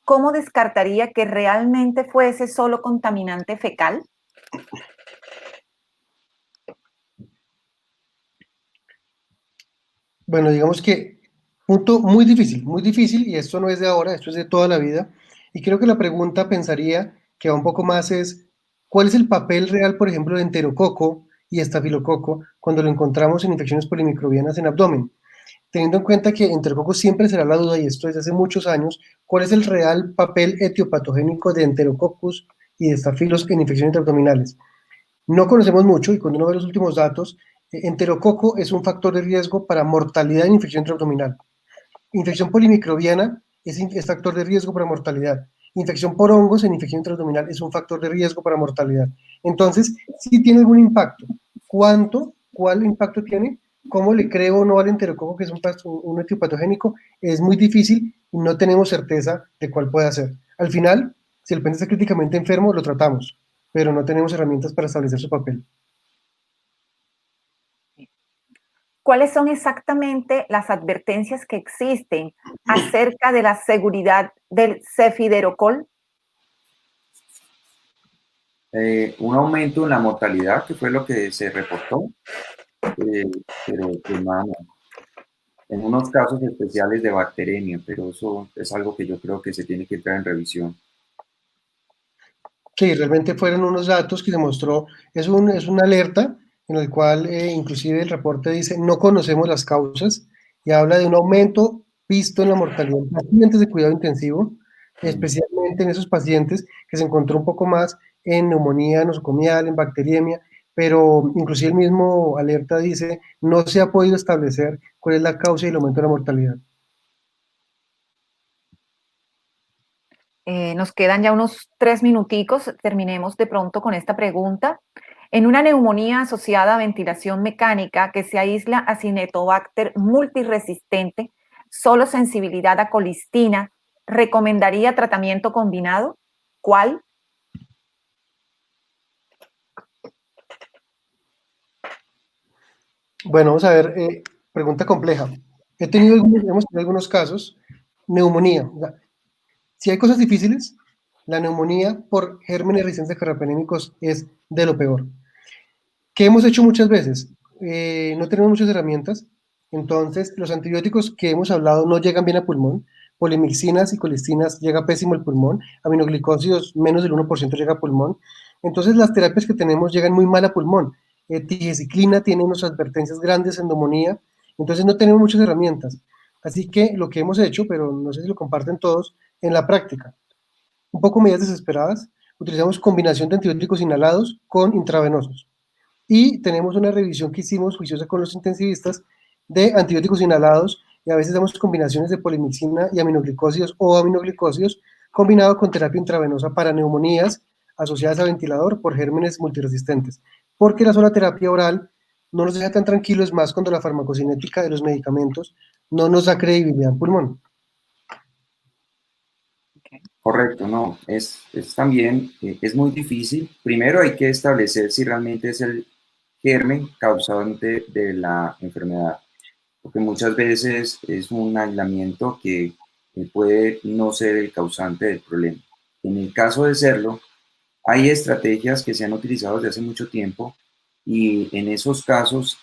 ¿cómo descartaría que realmente fuese solo contaminante fecal? Bueno, digamos que punto muy difícil, y esto no es de ahora, esto es de toda la vida. Y creo que la pregunta pensaría que va un poco más es, ¿cuál es el papel real, por ejemplo, de enterococo y estafilococo cuando lo encontramos en infecciones polimicrobianas en abdomen? Teniendo en cuenta que enterococo siempre será la duda, y esto desde hace muchos años, ¿cuál es el real papel etiopatogénico de enterococcus y de estafilos en infecciones abdominales? No conocemos mucho, y cuando uno ve los últimos datos, enterococo es un factor de riesgo para mortalidad en infección intraabdominal. Infección polimicrobiana es factor de riesgo para mortalidad. Infección por hongos en infección intraabdominal es un factor de riesgo para mortalidad. Entonces, sí tiene algún impacto. ¿Cuánto? ¿Cuál impacto tiene? ¿Cómo le creo o no al enterococo, que es un etiopatogénico? Es muy difícil y no tenemos certeza de cuál puede ser. Al final, si el paciente está críticamente enfermo, lo tratamos, pero no tenemos herramientas para establecer su papel. ¿Cuáles son exactamente las advertencias que existen acerca de la seguridad del cefiderocol? Un aumento en la mortalidad, que fue lo que se reportó, pero pues nada más. En unos casos especiales de bacteremia, pero eso es algo que yo creo que se tiene que entrar en revisión. Sí, realmente fueron unos datos que se mostró, es una alerta en el cual inclusive el reporte dice no conocemos las causas, y habla de un aumento visto en la mortalidad en pacientes de cuidado intensivo, especialmente en esos pacientes que se encontró un poco más en neumonía nosocomial, en bacteriemia, pero inclusive el mismo alerta dice no se ha podido establecer cuál es la causa del aumento de la mortalidad. Nos quedan ya unos 3 minuticos, terminemos de pronto con esta pregunta. En una neumonía asociada a ventilación mecánica que se aísla a Cinetobacter multiresistente, solo sensibilidad a colistina, ¿recomendaría tratamiento combinado? ¿Cuál? Bueno, vamos a ver, pregunta compleja. Hemos tenido algunos casos, neumonía. Si hay cosas difíciles, la neumonía por gérmenes resistentes carbapenémicos es de lo peor. ¿Qué hemos hecho muchas veces? No tenemos muchas herramientas, entonces los antibióticos que hemos hablado no llegan bien al pulmón, polimixinas y colistinas llega pésimo al pulmón, aminoglicósidos menos del 1% llega al pulmón, entonces las terapias que tenemos llegan muy mal a pulmón. Tigecyclina tiene unas advertencias grandes en neumonía, entonces no tenemos muchas herramientas. Así que lo que hemos hecho, pero no sé si lo comparten todos, en la práctica, un poco medidas desesperadas, utilizamos combinación de antibióticos inhalados con intravenosos. Y tenemos una revisión que hicimos juiciosa con los intensivistas de antibióticos inhalados, y a veces damos combinaciones de polimixina y aminoglicósidos o aminoglicósidos combinado con terapia intravenosa para neumonías asociadas a ventilador por gérmenes multiresistentes. Porque la sola terapia oral no nos deja tan tranquilos, más cuando la farmacocinética de los medicamentos no nos da credibilidad en pulmón. Correcto, no, es también, es muy difícil. Primero hay que establecer si realmente es el germen causante de la enfermedad, porque muchas veces es un aislamiento que puede no ser el causante del problema. En el caso de serlo, hay estrategias que se han utilizado desde hace mucho tiempo, y en esos casos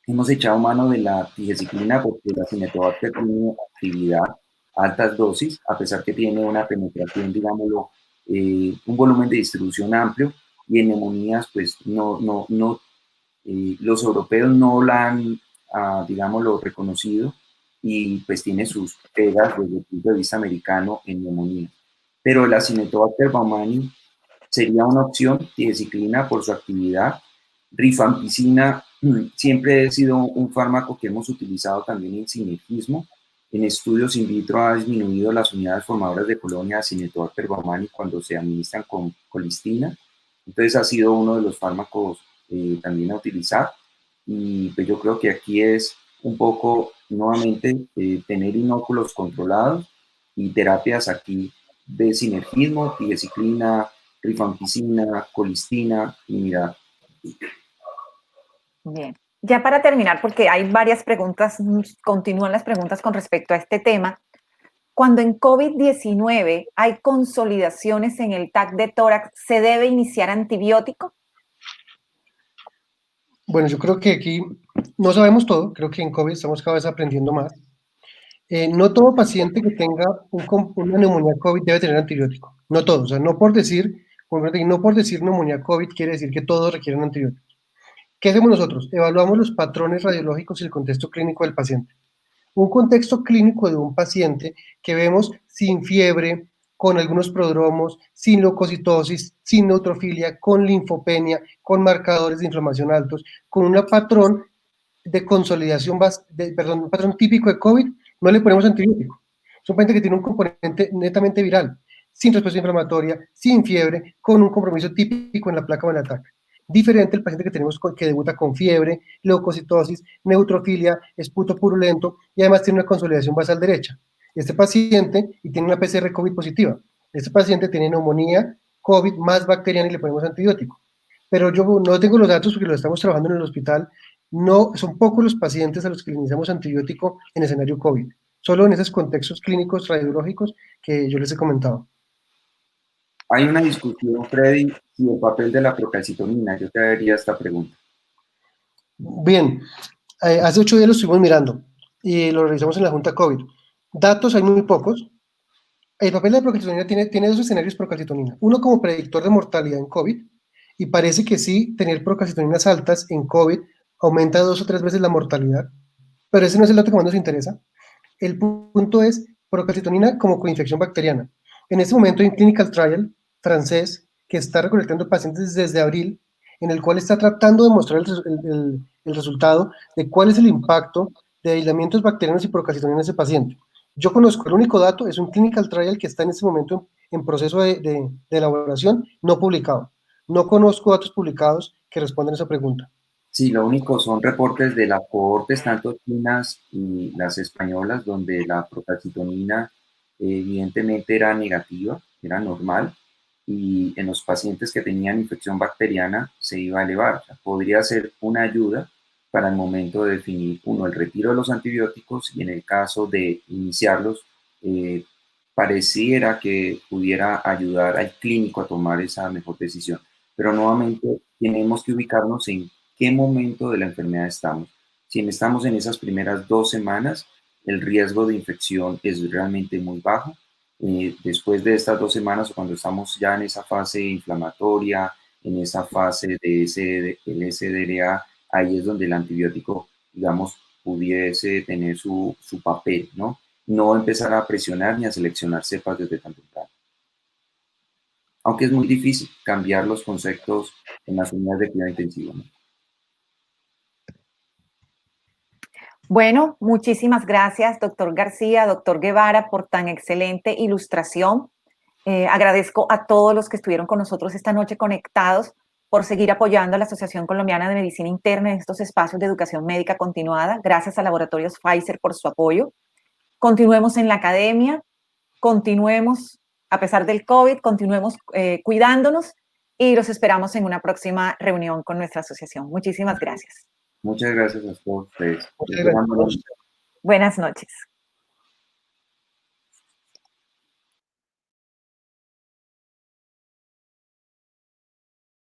hemos echado mano de la tigecyclina porque la Cinetobacter tiene actividad a altas dosis, a pesar que tiene una penetración, digámoslo, un volumen de distribución amplio, y en neumonías, pues los europeos no la han, digámoslo, reconocido, y pues tiene sus pegas desde el punto de vista americano en neumonía. Pero la Cinetobacter baumannii sería una opción, tigecyclina por su actividad. Rifampicina siempre ha sido un fármaco que hemos utilizado también en sinergismo. En estudios in vitro ha disminuido las unidades formadoras de colonia de Cinetobacter baumannii cuando se administran con colistina. Entonces ha sido uno de los fármacos también a utilizar. Y pues yo creo que aquí es un poco, nuevamente, tener inóculos controlados y terapias aquí de sinergismo, tigecyclina, rifampicina, colistina y mirar. Bien. Ya para terminar, porque hay varias preguntas, continúan las preguntas con respecto a este tema. Cuando en COVID-19 hay consolidaciones en el TAC de tórax, ¿se debe iniciar antibiótico? Bueno, yo creo que aquí no sabemos todo, creo que en COVID estamos cada vez aprendiendo más. No todo paciente que tenga una neumonía COVID debe tener antibiótico, no todo, o sea, no por decir neumonía COVID quiere decir que todos requieren antibiótico. ¿Qué hacemos nosotros? Evaluamos los patrones radiológicos y el contexto clínico del paciente. Un contexto clínico de un paciente que vemos sin fiebre, con algunos prodromos, sin leucocitosis, sin neutrofilia, con linfopenia, con marcadores de inflamación altos, con un patrón de consolidación, un patrón típico de COVID, no le ponemos antibiótico. Es un paciente que tiene un componente netamente viral, sin respuesta inflamatoria, sin fiebre, con un compromiso típico en la placa o en el ataque. Diferente el paciente que tenemos que debuta con fiebre, leucocitosis, neutrofilia, esputo purulento y además tiene una consolidación basal derecha. Este paciente y tiene una PCR COVID positiva. Este paciente tiene neumonía COVID más bacteriana y le ponemos antibiótico. Pero yo no tengo los datos porque lo estamos trabajando en el hospital. No, son pocos los pacientes a los que le iniciamos antibiótico en escenario COVID. Solo en esos contextos clínicos radiológicos que yo les he comentado. Hay una discusión, Freddy, si el papel de la procalcitonina. Yo te haría esta pregunta. Bien, hace 8 días lo estuvimos mirando y lo revisamos en la Junta COVID. Datos hay muy pocos. El papel de la procalcitonina tiene dos escenarios procalcitonina. Uno como predictor de mortalidad en COVID, y parece que sí, tener procalcitoninas altas en COVID aumenta 2 o 3 veces la mortalidad, pero ese no es el dato que más nos interesa. El punto es procalcitonina como coinfección bacteriana. En este momento hay un clinical trial francés que está recolectando pacientes desde abril, en el cual está tratando de mostrar el resultado de cuál es el impacto de aislamientos bacterianos y procalcitonina en ese paciente. Yo conozco, el único dato es un clinical trial que está en este momento en proceso de elaboración, no publicado. No conozco datos publicados que respondan a esa pregunta. Sí, lo único son reportes de las cohortes, tanto chinas y las españolas, donde la procalcitonina evidentemente era negativa, era normal, y en los pacientes que tenían infección bacteriana se iba a elevar. O sea, podría ser una ayuda para el momento de definir, uno, el retiro de los antibióticos y en el caso de iniciarlos, pareciera que pudiera ayudar al clínico a tomar esa mejor decisión. Pero nuevamente tenemos que ubicarnos en qué momento de la enfermedad estamos. Si estamos en esas primeras 2 semanas, el riesgo de infección es realmente muy bajo. Después de estas 2 semanas, o cuando estamos ya en esa fase inflamatoria, en esa fase de el SDRA, ahí es donde el antibiótico, digamos, pudiese tener su papel, ¿no? No empezar a presionar ni a seleccionar cepas desde tan temprano. Aunque es muy difícil cambiar los conceptos en las unidades de cuidado intensivo, ¿no? Bueno, muchísimas gracias, doctor García, doctor Guevara, por tan excelente ilustración. Agradezco a todos los que estuvieron con nosotros esta noche conectados por seguir apoyando a la Asociación Colombiana de Medicina Interna en estos espacios de educación médica continuada. Gracias a Laboratorios Pfizer por su apoyo. Continuemos en la academia, continuemos, a pesar del COVID, continuemos cuidándonos y los esperamos en una próxima reunión con nuestra asociación. Muchísimas gracias. Muchas gracias a todos ustedes. Muchas gracias. Buenas noches.